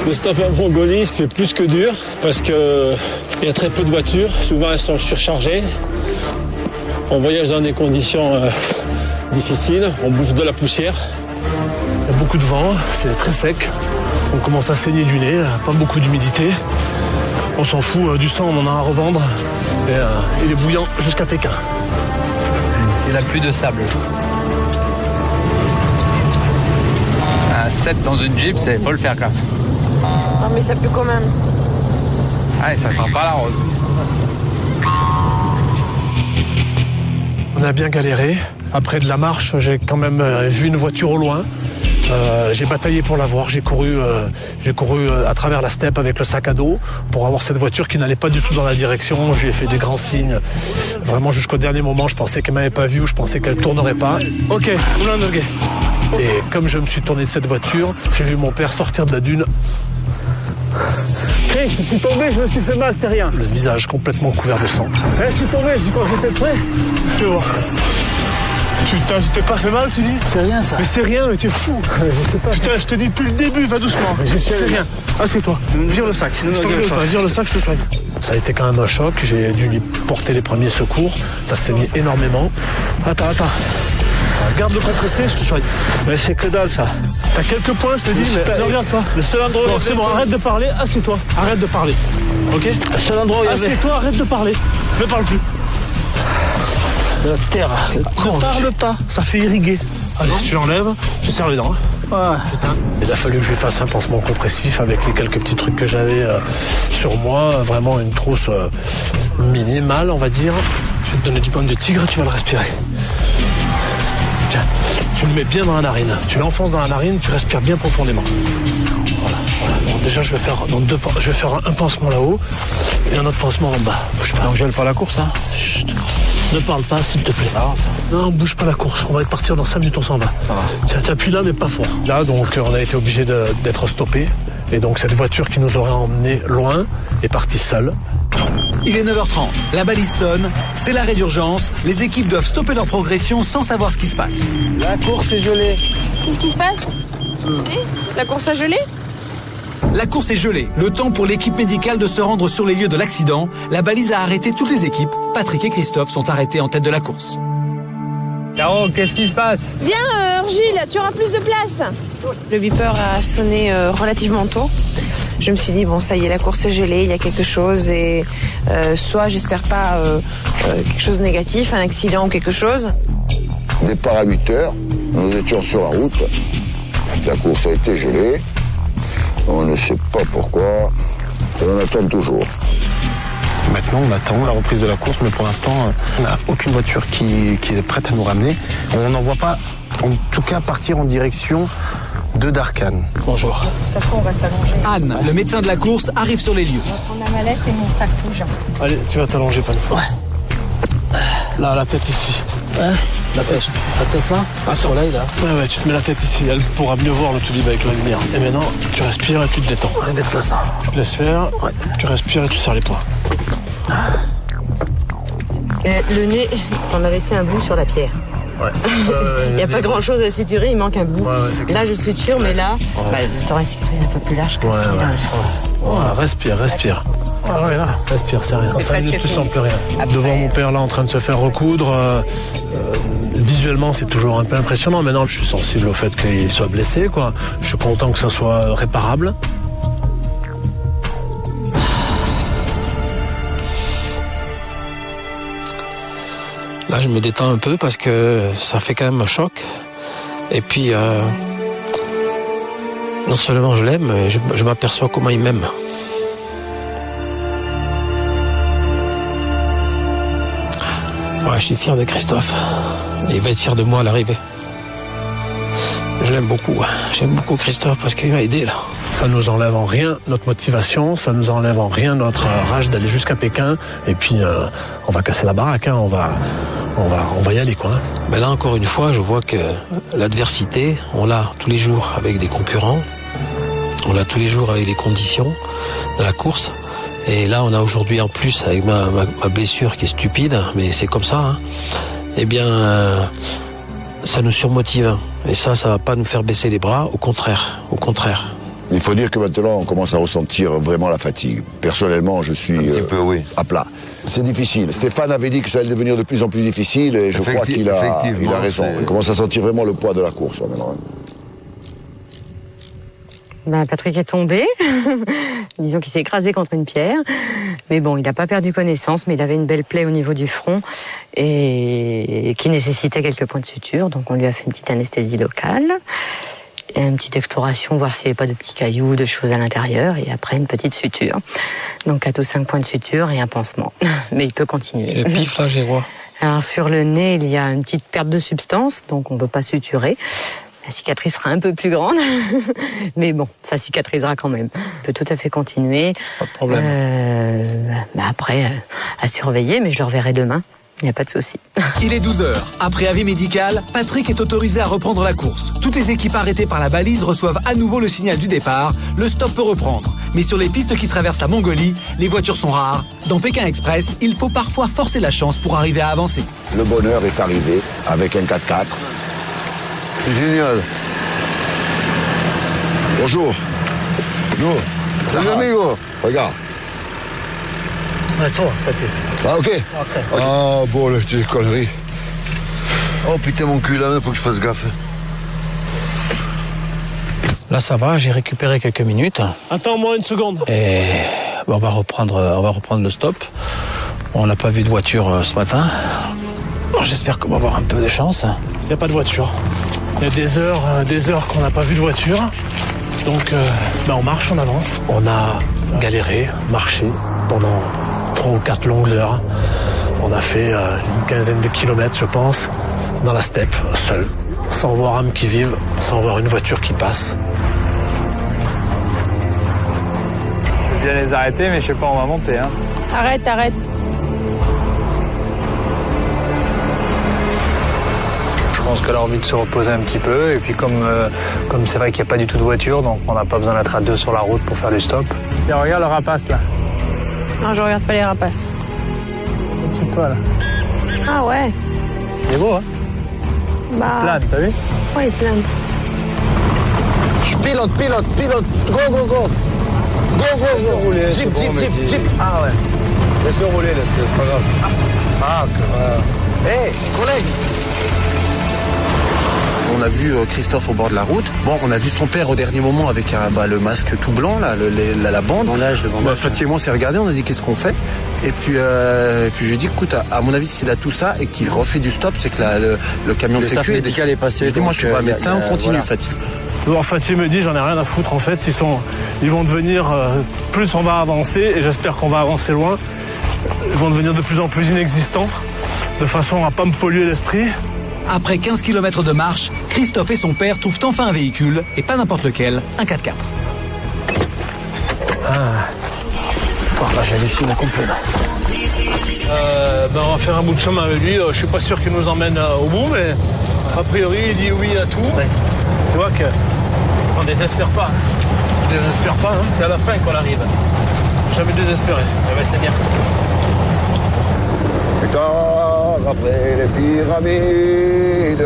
Le stop en Mongolie, c'est plus que dur parce que il y a très peu de voitures. Souvent, elles sont surchargées. On voyage dans des conditions difficiles. On bouffe de la poussière. Il y a beaucoup de vent, c'est très sec. On commence à saigner du nez, pas beaucoup d'humidité. On s'en fout, du sang, on en a à revendre. Et il est bouillant jusqu'à Pékin. Il a plus de sable. Un 7 dans une Jeep, faut le faire gaffe. Ah, mais ça pue quand même. Ouais, ça sent pas la rose. On a bien galéré. Après de la marche, j'ai quand même vu une voiture au loin. J'ai bataillé pour la voir. J'ai couru à travers la steppe avec le sac à dos pour avoir cette voiture qui n'allait pas du tout dans la direction. Je lui ai fait des grands signes. Vraiment jusqu'au dernier moment, je pensais qu'elle m'avait pas vu ou je pensais qu'elle tournerait pas. Ok, et comme je me suis tourné de cette voiture, j'ai vu mon père sortir de la dune. Hey, je suis tombé, je me suis fait mal, c'est rien. Le visage complètement couvert de sang. Hey, je suis tombé, je dis quand j'étais prêt. Je vois. Putain, je t'ai pas fait mal, tu dis? C'est rien, ça. Mais c'est rien, mais tu es fou. Je sais pas. Putain, je te dis depuis le début, va doucement. C'est rien. Assieds-toi. Vire le sac. Vire le sac, je te soigne. Ça a été quand même un choc. J'ai dû lui porter les premiers secours. Ça saignait énormément. Attends. Garde le compressé, je te soigne. Mais c'est que dalle, ça. T'as quelques points, je te dis, mais ne regarde pas. Le seul endroit. Non, c'est bon, arrête de parler, assieds-toi. Arrête de parler. Ok? Le seul endroit où il y avait. Assieds-toi, arrête de parler. Ne parle plus. De la terre. Ne parle pas. Ça fait irriguer. Allez, tu l'enlèves, tu serres les dents. Ouais. Putain. Il a fallu que je lui fasse un pansement compressif avec les quelques petits trucs que j'avais sur moi. Vraiment une trousse minimale, on va dire. Je vais te donner du pomme de tigre, tu vas le respirer. Tiens, tu le mets bien dans la narine. Tu l'enfonces dans la narine, tu respires bien profondément. Voilà. Bon, déjà, je vais faire un pansement là-haut et un autre pansement en bas. Bouge pas. Donc, gèle pas la course, hein? Chut. Ne parle pas, s'il te plaît. Non, bouge pas la course. On va partir dans 5 minutes, on s'en va. Ça va. Tiens, t'appuies là, mais pas fort. Là, donc, on a été obligé d'être stoppé. Et donc, cette voiture qui nous aurait emmené loin est partie seule. Il est 9h30, la balise sonne, c'est l'arrêt d'urgence, les équipes doivent stopper leur progression sans savoir ce qui se passe. La course est gelée. Qu'est-ce qui se passe? Oui, la course a gelé? La course est gelée, le temps pour l'équipe médicale de se rendre sur les lieux de l'accident. La balise a arrêté toutes les équipes. Patrick et Christophe sont arrêtés en tête de la course. Caro, qu'est-ce qui se passe? Viens, Gilles, tu auras plus de place. Le beeper a sonné relativement tôt. je me suis dit, bon, ça y est, la course est gelée, il y a quelque chose. Et soit, j'espère pas quelque chose de négatif, un accident ou quelque chose. Départ à 8h, nous étions sur la route. La course a été gelée. On ne sait pas pourquoi. Et on attend toujours. Maintenant, on attend la reprise de la course, mais pour l'instant, on n'a aucune voiture qui est prête à nous ramener. On n'en voit pas, en tout cas, partir en direction de Darkhan. Bonjour. De toute façon, on va s'allonger. Anne, le médecin de la course, arrive sur les lieux. On va prendre la mallette et mon sac rouge. Allez, tu vas t'allonger, Pan. Ouais. Là, la tête ici. Ouais. La tête ici. La tête là? Le soleil là. Ouais, tu te mets la tête ici. Elle pourra mieux voir le tulip avec la lumière. Et maintenant, tu respires et tu te détends. On va mettre ça. Tu te laisses faire. Ouais. Tu respires et tu serres les poings. Le nez, t'en as laissé un bout sur la pierre. Ouais. Il n'y a pas grand chose à suturer, il manque un bout. Là, je suture, mais là, t'aurais cicatrice un peu plus large que Respire. Ah ouais, là, respire, c'est rien. 5 minutes, tu sens plus rien. Devant mon père, là, en train de se faire recoudre, visuellement, c'est toujours un peu impressionnant. Maintenant, je suis sensible au fait qu'il soit blessé, quoi. Je suis content que ça soit réparable. Là, je me détends un peu parce que ça fait quand même un choc. Et puis, non seulement je l'aime, mais je m'aperçois comment il m'aime. Ouais, je suis fier de Christophe. Il va être fier de moi à l'arrivée. Je l'aime beaucoup. J'aime beaucoup Christophe parce qu'il m'a aidé là. Ça nous enlève en rien notre motivation, ça nous enlève en rien notre rage d'aller jusqu'à Pékin. Et puis, on va casser la baraque, hein. On va y aller, quoi. Mais là, encore une fois, je vois que l'adversité, on l'a tous les jours avec des concurrents. On l'a tous les jours avec les conditions de la course. Et là, on a aujourd'hui en plus, avec ma blessure qui est stupide, mais c'est comme ça, hein. Eh bien, ça nous surmotive. Et ça va pas nous faire baisser les bras, au contraire. Il faut dire que maintenant, on commence à ressentir vraiment la fatigue. Personnellement, je suis à plat. C'est difficile. Stéphane avait dit que ça allait devenir de plus en plus difficile et je crois qu'il a raison. On commence à sentir vraiment le poids de la course maintenant. Patrick est tombé. Disons qu'il s'est écrasé contre une pierre. Mais bon, il n'a pas perdu connaissance, mais il avait une belle plaie au niveau du front et qui nécessitait quelques points de suture. Donc on lui a fait une petite anesthésie locale. Et une petite exploration, voir s'il n'y avait pas de petits cailloux, de choses à l'intérieur, et après une petite suture. Donc 4 ou 5 points de suture et un pansement. Mais il peut continuer. Et le pif, là, j'ai quoi? Alors sur le nez, il y a une petite perte de substance, donc on ne peut pas suturer. La cicatrice sera un peu plus grande, mais bon, ça cicatrisera quand même. On peut tout à fait continuer. Pas de problème. Après, à surveiller, mais je le reverrai demain. Il n'y a pas de souci. Il est 12h. Après avis médical, Patrick est autorisé à reprendre la course. Toutes les équipes arrêtées par la balise reçoivent à nouveau le signal du départ. Le stop peut reprendre. Mais sur les pistes qui traversent la Mongolie, les voitures sont rares. Dans Pékin Express, il faut parfois forcer la chance pour arriver à avancer. Le bonheur est arrivé avec un 4x4. C'est génial. Bonjour. Bonjour. Salut amigo. Regarde. Ah ok. Ah bon, là, tu es conneries. Oh putain, mon cul là, il faut que je fasse gaffe. Là, ça va, j'ai récupéré quelques minutes. Attends-moi une seconde. Et on va reprendre le stop. On n'a pas vu de voiture ce matin. Bon, j'espère qu'on va avoir un peu de chance. Il n'y a pas de voiture. Il y a des heures qu'on n'a pas vu de voiture. Donc, on marche, on avance. On a galéré, marché pendant 3 ou 4 longues heures. On a fait une quinzaine de kilomètres, je pense, dans la steppe, seul, sans voir âme qui vive, sans voir une voiture qui passe. Je vais bien les arrêter, mais je sais pas, on va monter, hein. Arrête. Je pense qu'elle a envie de se reposer un petit peu. Et puis comme c'est vrai qu'il n'y a pas du tout de voiture, donc on n'a pas besoin d'être à 2 sur la route pour faire du stop. Et regarde le rapace là. Non, je regarde pas les rapaces. Au-dessus de toi là. Ah ouais. Il est beau, hein. Bah. Plane, t'as vu? Ouais, il plane. Je pilote. Go. Laisse-le rouler, c'est bon, Jeep. Ah ouais. Laisse-le rouler, c'est pas grave. Ah, Hey, collègue. On a vu Christophe au bord de la route. Bon, on a vu son père au dernier moment avec le masque tout blanc, là, la bande. Le bandage. Fatih et moi, on s'est regardé, on a dit qu'est-ce qu'on fait. Et puis je lui ai dit, écoute, à mon avis, s'il a tout ça et qu'il refait du stop, c'est que le camion de sécu médical est passé. J'ai dit, moi, je suis pas médecin, on continue, voilà. Fatih. Alors Fatih me dit, j'en ai rien à foutre en fait. Ils vont devenir, plus on va avancer, et j'espère qu'on va avancer loin, ils vont devenir de plus en plus inexistants, de façon à pas me polluer l'esprit. Après 15 km de marche, Christophe et son père trouvent enfin un véhicule, et pas n'importe lequel, un 4x4. Là, j'hallucine complet, là. On va faire un bout de chemin avec lui. Je suis pas sûr qu'il nous emmène au bout, mais a priori, il dit oui à tout. Ouais. Tu vois qu'on désespère pas. On désespère pas, hein. C'est à la fin qu'on arrive. Jamais désespéré. Ouais, c'est bien. Tard après les pyramides,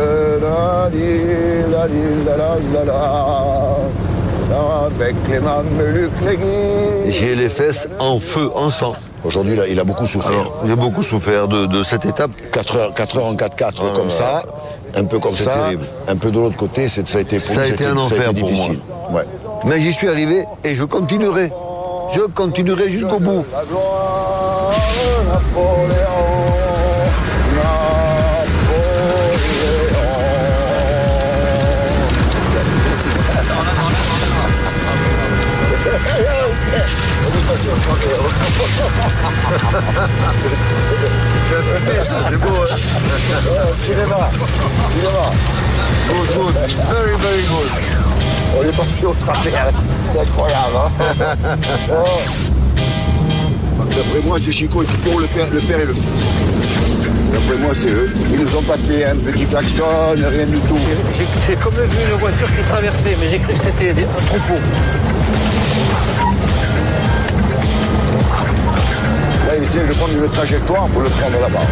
avec les mamelucs, les guides. J'ai les fesses en feu, en sang. Aujourd'hui, là, il a beaucoup souffert. Alors, j'ai beaucoup souffert de cette étape. 4 heures en 4x4 comme ça, un peu comme ça, terrible. un peu de l'autre côté, ça a été pour Ça a nous, été un enfer pour difficile. moi. Ouais. Mais j'y suis arrivé et je continuerai. Je continuerai jusqu'au bout. La gloire, Napoléon, C'est beau, hein? Cinéma. Good. Very, very good. On est passé au travers. C'est incroyable, hein? D'après moi, c'est Chico qui pour le père et le fils. D'après moi, c'est eux. Ils nous ont pas fait un petit klaxon, rien du tout. J'ai comme vu une voiture qui traversait, mais j'ai cru que c'était un troupeau. Là, il essaie de prendre une trajectoire pour le prendre là-bas.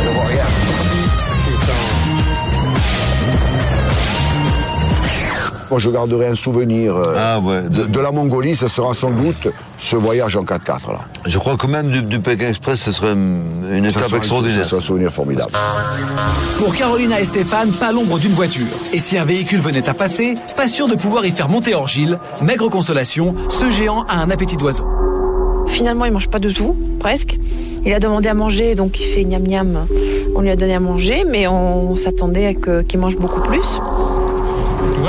Je vois rien. Moi, je garderai un souvenir de la Mongolie. Ce sera sans doute ce voyage en 4x4 là. Je crois que même du Pékin Express, ce serait une étape extraordinaire. C'est un souvenir formidable. Pour Carolina et Stéphane, pas l'ombre d'une voiture. Et si un véhicule venait à passer, pas sûr de pouvoir y faire monter Orgile. Maigre consolation, ce géant a un appétit d'oiseau. Finalement, il mange pas du tout, presque. Il a demandé à manger, donc il fait gnam gnam. On lui a donné à manger, mais on s'attendait à qu'il mange beaucoup plus.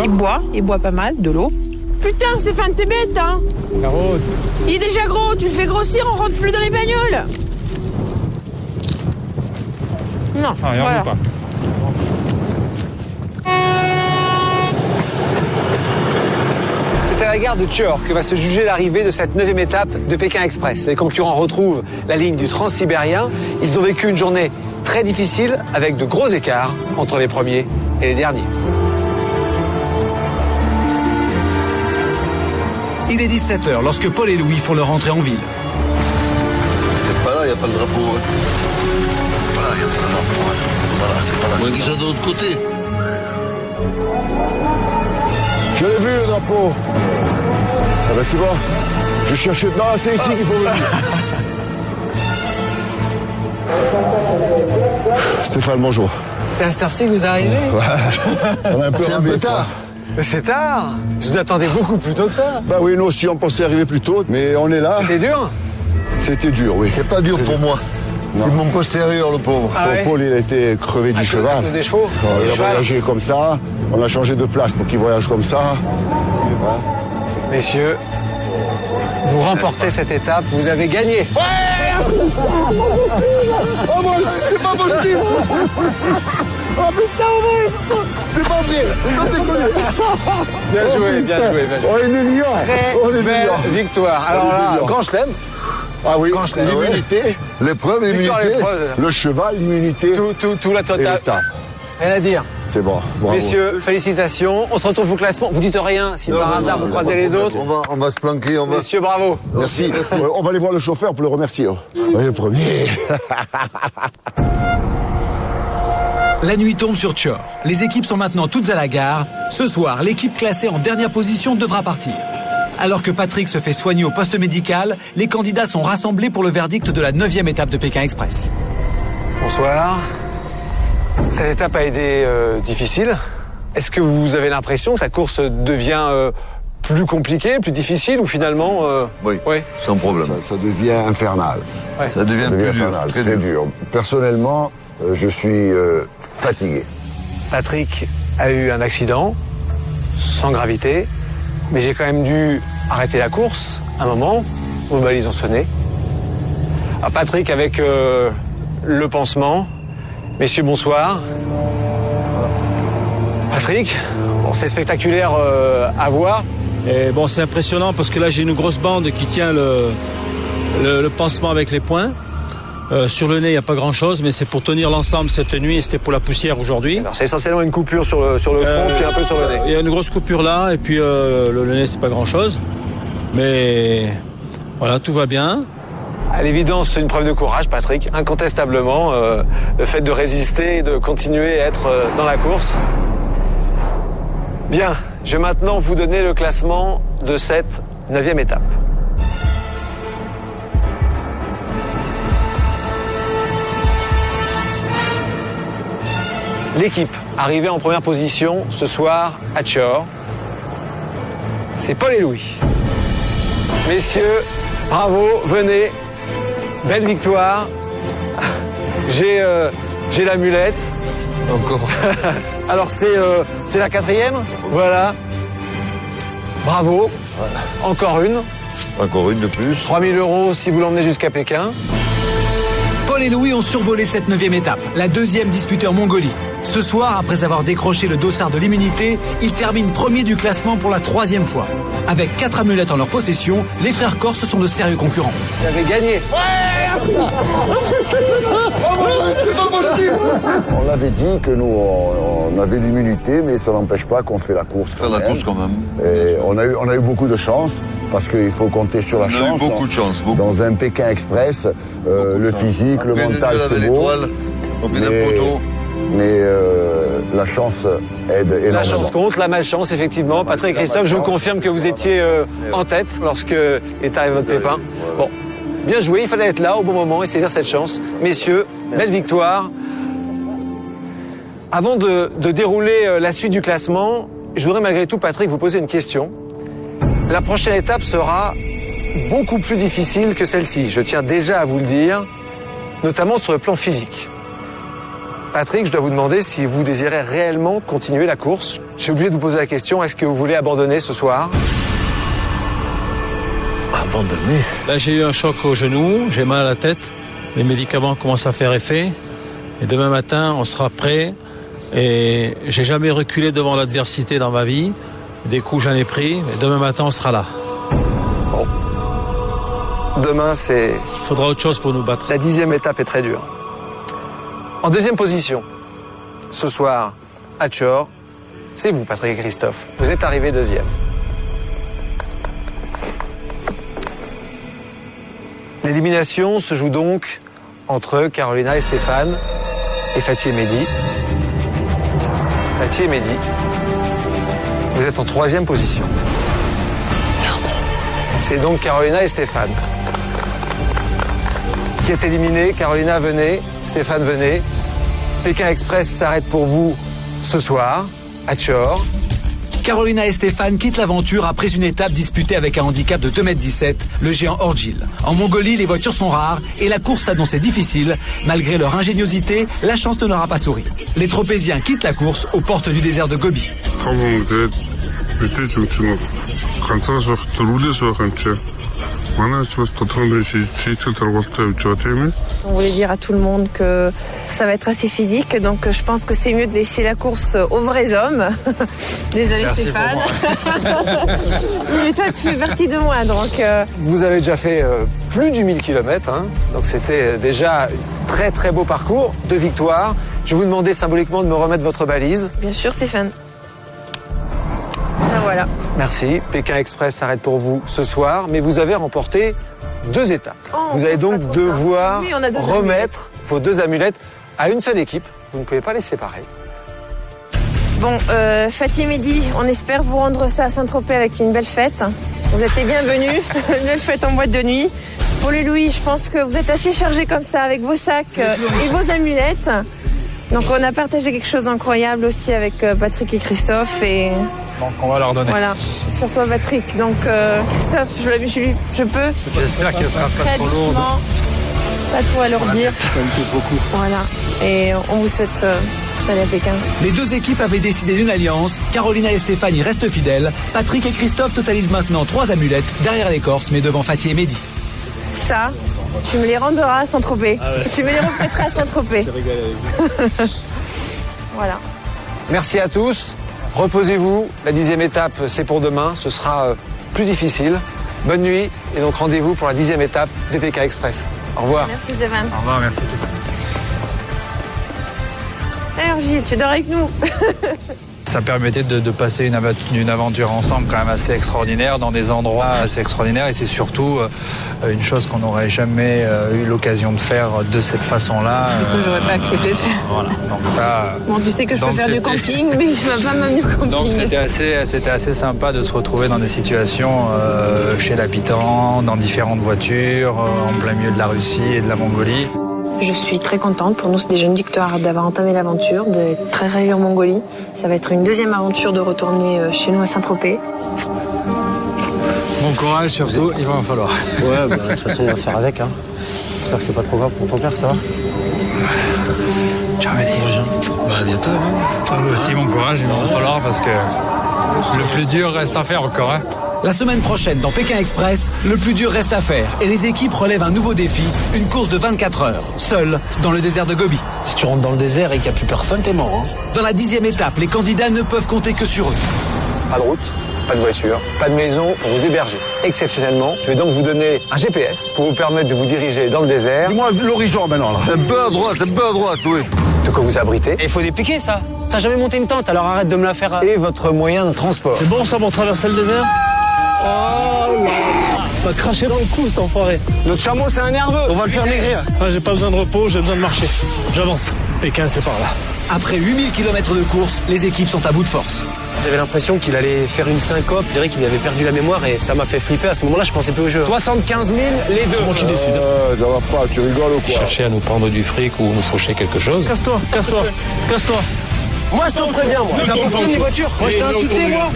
Il boit pas mal, de l'eau. Putain, Stéphane, t'es bête, hein? Il est déjà gros, tu le fais grossir, on rentre plus dans les bagnoles. Non, voilà. Pas. C'est à la gare de Chor que va se juger l'arrivée de cette 9e étape de Pékin Express. Les concurrents retrouvent la ligne du Transsibérien. Ils ont vécu une journée très difficile avec de gros écarts entre les premiers et les derniers. Il est 17h lorsque Paul et Louis font leur entrée en ville. C'est pas là, il n'y a pas le drapeau. Voilà, il n'y a pas le drapeau. Voilà, c'est pas là. Moi, qu'ils sont de l'autre côté. Je l'ai vu, le drapeau. Ah ben, tu vois, je cherchais... Non, c'est ici qu'il faut venir. Stéphane, bonjour. C'est à cette heure-ci que vous arrivez? On a un peu C'est un peu tard. C'est tard. Je vous attendais beaucoup plus tôt que ça. Bah oui, nous aussi, on pensait arriver plus tôt, mais on est là. C'était dur? C'était dur, oui. C'est pas dur pour moi. Non. C'est mon postérieur, le pauvre. Ah ouais. Paul, il a été crevé du cheval. À cause des chevaux? Il a voyagé comme ça. On a changé de place pour qu'il voyage comme ça. Messieurs, vous remportez cette étape, vous avez gagné. Oh mon Dieu, c'est pas possible. Oh putain, c'est pas vrai. Ça déconne. Bien joué, bien joué. On est des lions. On est Très des belle lions. victoire. Alors là, grand chelem. Ah oui, Grand-chelem. l'immunité, l'épreuve, Victoire, l'immunité, l'épreuve. le cheval, l'immunité. Tout la et totale. l'étape. Rien à dire. C'est bon, bravo. Messieurs, félicitations. On se retrouve au classement. Vous dites rien si par hasard vous croisez les autres. On va se planquer. Messieurs, bravo. Merci. On va aller voir le chauffeur pour le remercier. Oui, le premier. La nuit tombe sur Tchor. Les équipes sont maintenant toutes à la gare. Ce soir, l'équipe classée en dernière position devra partir. Alors que Patrick se fait soigner au poste médical, les candidats sont rassemblés pour le verdict de la 9e étape de Pékin Express. Bonsoir. Cette étape a été difficile. Est-ce que vous avez l'impression que la course devient plus compliquée, plus difficile ou finalement... Oui, sans problème. Ça devient infernal. Ouais. Ça devient plus infernal, dur, très dur. Personnellement, je suis fatigué. Patrick a eu un accident, sans gravité, mais j'ai quand même dû arrêter la course un moment. Vos balises ont sonné. Alors Patrick avec le pansement. Messieurs, bonsoir. Patrick, bon, c'est spectaculaire à voir. Et bon, c'est impressionnant parce que là, j'ai une grosse bande qui tient le pansement avec les poings. Sur le nez, il n'y a pas grand-chose, mais c'est pour tenir l'ensemble cette nuit et c'était pour la poussière aujourd'hui. Alors, c'est essentiellement une coupure sur le front puis un peu sur le nez. Il y a une grosse coupure là et puis le nez, c'est pas grand-chose. Mais voilà, tout va bien. À l'évidence, c'est une preuve de courage, Patrick. Incontestablement, le fait de résister et de continuer à être dans la course. Bien, je vais maintenant vous donner le classement de cette 9e étape. L'équipe arrivée en première position ce soir à Tchor, c'est Paul et Louis. Messieurs, bravo, venez. Belle victoire. J'ai l'amulette. Encore. Alors c'est la 4e. Voilà. Bravo. Voilà. Encore une. Encore une de plus. 3 000 € si vous l'emmenez jusqu'à Pékin. Paul et Louis ont survolé cette 9e étape, la 2e disputée en Mongolie. Ce soir, après avoir décroché le dossard de l'immunité, ils terminent premier du classement pour la 3e fois. Avec 4 amulettes en leur possession, les frères corses sont de sérieux concurrents. Vous avez gagné. On l'avait dit que nous, on avait l'immunité, mais ça n'empêche pas qu'on fait la course. Faire la course quand même. Et on a eu beaucoup de chance, parce qu'il faut compter sur la chance. On a eu beaucoup de chance. Beaucoup. Dans un Pékin Express, le physique, le mental, c'est beau. Mais la chance aide énormément. La chance compte, la malchance, effectivement. Patrick et Christophe, je vous confirme que vous étiez en tête lorsque est arrivé votre pépin. Bon, bien joué, il fallait être là au bon moment et saisir cette chance. Messieurs, belle victoire. Avant de dérouler la suite du classement, je voudrais malgré tout, Patrick, vous poser une question. La prochaine étape sera beaucoup plus difficile que celle-ci, je tiens déjà à vous le dire, notamment sur le plan physique. Patrick, je dois vous demander si vous désirez réellement continuer la course. Je suis obligé de vous poser la question, est-ce que vous voulez abandonner ce soir ? Abandonner ? Là, j'ai eu un choc au genou, j'ai mal à la tête, les médicaments commencent à faire effet, et demain matin, on sera prêt, et j'ai jamais reculé devant l'adversité dans ma vie, des coups j'en ai pris, et demain matin, on sera là. Bon. Demain, c'est... Il faudra autre chose pour nous battre. La 10e étape est très dure. En 2e position, ce soir, à Tchor, c'est vous, Patrick et Christophe. Vous êtes arrivés 2e. L'élimination se joue donc entre Carolina et Stéphane et Fatih et Mehdi. Fatih et Mehdi, vous êtes en 3e position. C'est donc Carolina et Stéphane qui est éliminé. Carolina, venez. Stéphane, venez. Pékin Express s'arrête pour vous ce soir, à Tchor. Carolina et Stéphane quittent l'aventure après une étape disputée avec un handicap de 2,17 m, le géant Orgil. En Mongolie, les voitures sont rares et la course s'annonçait difficile. Malgré leur ingéniosité, la chance ne leur a pas souri. Les Tropéziens quittent la course aux portes du désert de Gobi. On voulait dire à tout le monde que ça va être assez physique, donc je pense que c'est mieux de laisser la course aux vrais hommes. Désolé Stéphane. Mais toi tu fais partie de moi, donc... Vous avez déjà fait plus du 1000 km, hein, donc c'était déjà un très très beau parcours, 2 victoires. Je vais vous demander symboliquement de me remettre votre valise. Bien sûr, Stéphane. Ah, voilà. Merci. Pékin Express s'arrête pour vous ce soir, mais vous avez remporté 2 étapes. Vous allez donc devoir remettre vos 2 amulettes à une seule équipe. Vous ne pouvez pas les séparer. Bon, Fatih et Mehdi, on espère vous rendre ça à Saint-Tropez avec une belle fête. Vous êtes les bienvenus. Une belle fête en boîte de nuit. Pour le Louis, je pense que vous êtes assez chargés comme ça avec vos sacs et vos amulettes. Donc on a partagé quelque chose d'incroyable aussi avec Patrick et Christophe. Et donc on va leur donner. Voilà, surtout à Patrick. Donc Christophe, je peux. J'espère qu'elle sera pas très trop lourde. doucement, pas trop à leur dire. Ça me fait beaucoup. Voilà, et on vous souhaite d'aller à Pékin. Les 2 équipes avaient décidé d'une alliance. Carolina et Stéphanie restent fidèles. Patrick et Christophe totalisent maintenant 3 amulettes derrière les Corses, mais devant Fatih et Mehdi. Ça, tu me les rendras à Saint-Tropez. Ah ouais. Tu me les reprêteras à Saint-Tropez. Voilà. Merci à tous. Reposez-vous. La 10e étape, c'est pour demain. Ce sera plus difficile. Bonne nuit. Et donc rendez-vous pour la 10e étape de Pékin Express. Au revoir. Merci Stéphane. Au revoir, merci. Alors Gilles, tu dors avec nous. Ça permettait de passer une aventure ensemble quand même assez extraordinaire, dans des endroits assez extraordinaires, et c'est surtout une chose qu'on n'aurait jamais eu l'occasion de faire de cette façon-là. Du coup, j'aurais pas accepté de faire. Voilà, donc ça... Bon, tu sais que je peux faire du camping, mais je ne vais pas m'amener au camping. Donc c'était assez sympa de se retrouver dans des situations chez l'habitant, dans différentes voitures, en plein milieu de la Russie et de la Mongolie. Je suis très contente. Pour nous, c'est déjà une victoire d'avoir entamé l'aventure, d'être très réveillé en Mongolie. Ça va être une 2e aventure de retourner chez nous à Saint-Tropez. Bon courage, surtout, il va en falloir. Ouais, bah, de toute façon, on va faire avec. Hein. J'espère que c'est pas trop grave pour ton père, ça va? Ciao, Mehdi. Bah, à bientôt. Hein. Toi aussi, bon courage, il va en falloir parce que le plus dur reste à faire encore. Hein. La semaine prochaine, dans Pékin Express, le plus dur reste à faire et les équipes relèvent un nouveau défi, une course de 24 heures, seule, dans le désert de Gobi. Si tu rentres dans le désert et qu'il n'y a plus personne, t'es mort. Hein. Dans la 10e étape, les candidats ne peuvent compter que sur eux. Pas de route, pas de voiture, pas de maison pour vous héberger. Exceptionnellement, je vais donc vous donner un GPS pour vous permettre de vous diriger dans le désert. Dis-moi l'horizon maintenant, là. Un peu à droite, oui. De quoi vous abriter. Et il faut des piquets, ça. T'as jamais monté une tente, alors arrête de me la faire. Et votre moyen de transport. C'est bon ça pour traverser le désert? Oh là, va cracher dans le cou cet enfoiré. Notre chameau, c'est un nerveux. On va le faire maigrir. Ah, j'ai pas besoin de repos, j'ai besoin de marcher. J'avance. Pékin, c'est par là. Après 8000 km de course, les équipes sont à bout de force. J'avais l'impression qu'il allait faire une syncope, je dirais qu'il avait perdu la mémoire et ça m'a fait flipper. À ce moment-là, je pensais plus au jeu. 75 000, les deux. C'est moi qui décide. Ça va pas, tu rigoles ou quoi? Chercher à nous prendre du fric ou nous faucher quelque chose. Casse-toi. Moi, je t'en préviens, moi. T'as compris les voitures? Moi, je t'ai insulté, moi.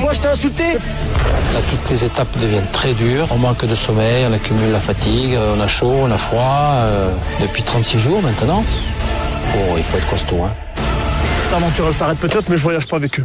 Moi, je t'ai insulté. Là, toutes les étapes deviennent très dures. On manque de sommeil, on accumule la fatigue, on a chaud, on a froid. Depuis 36 jours maintenant. Bon, il faut être costaud, hein. L'aventure, elle s'arrête peut-être, mais je voyage pas avec eux.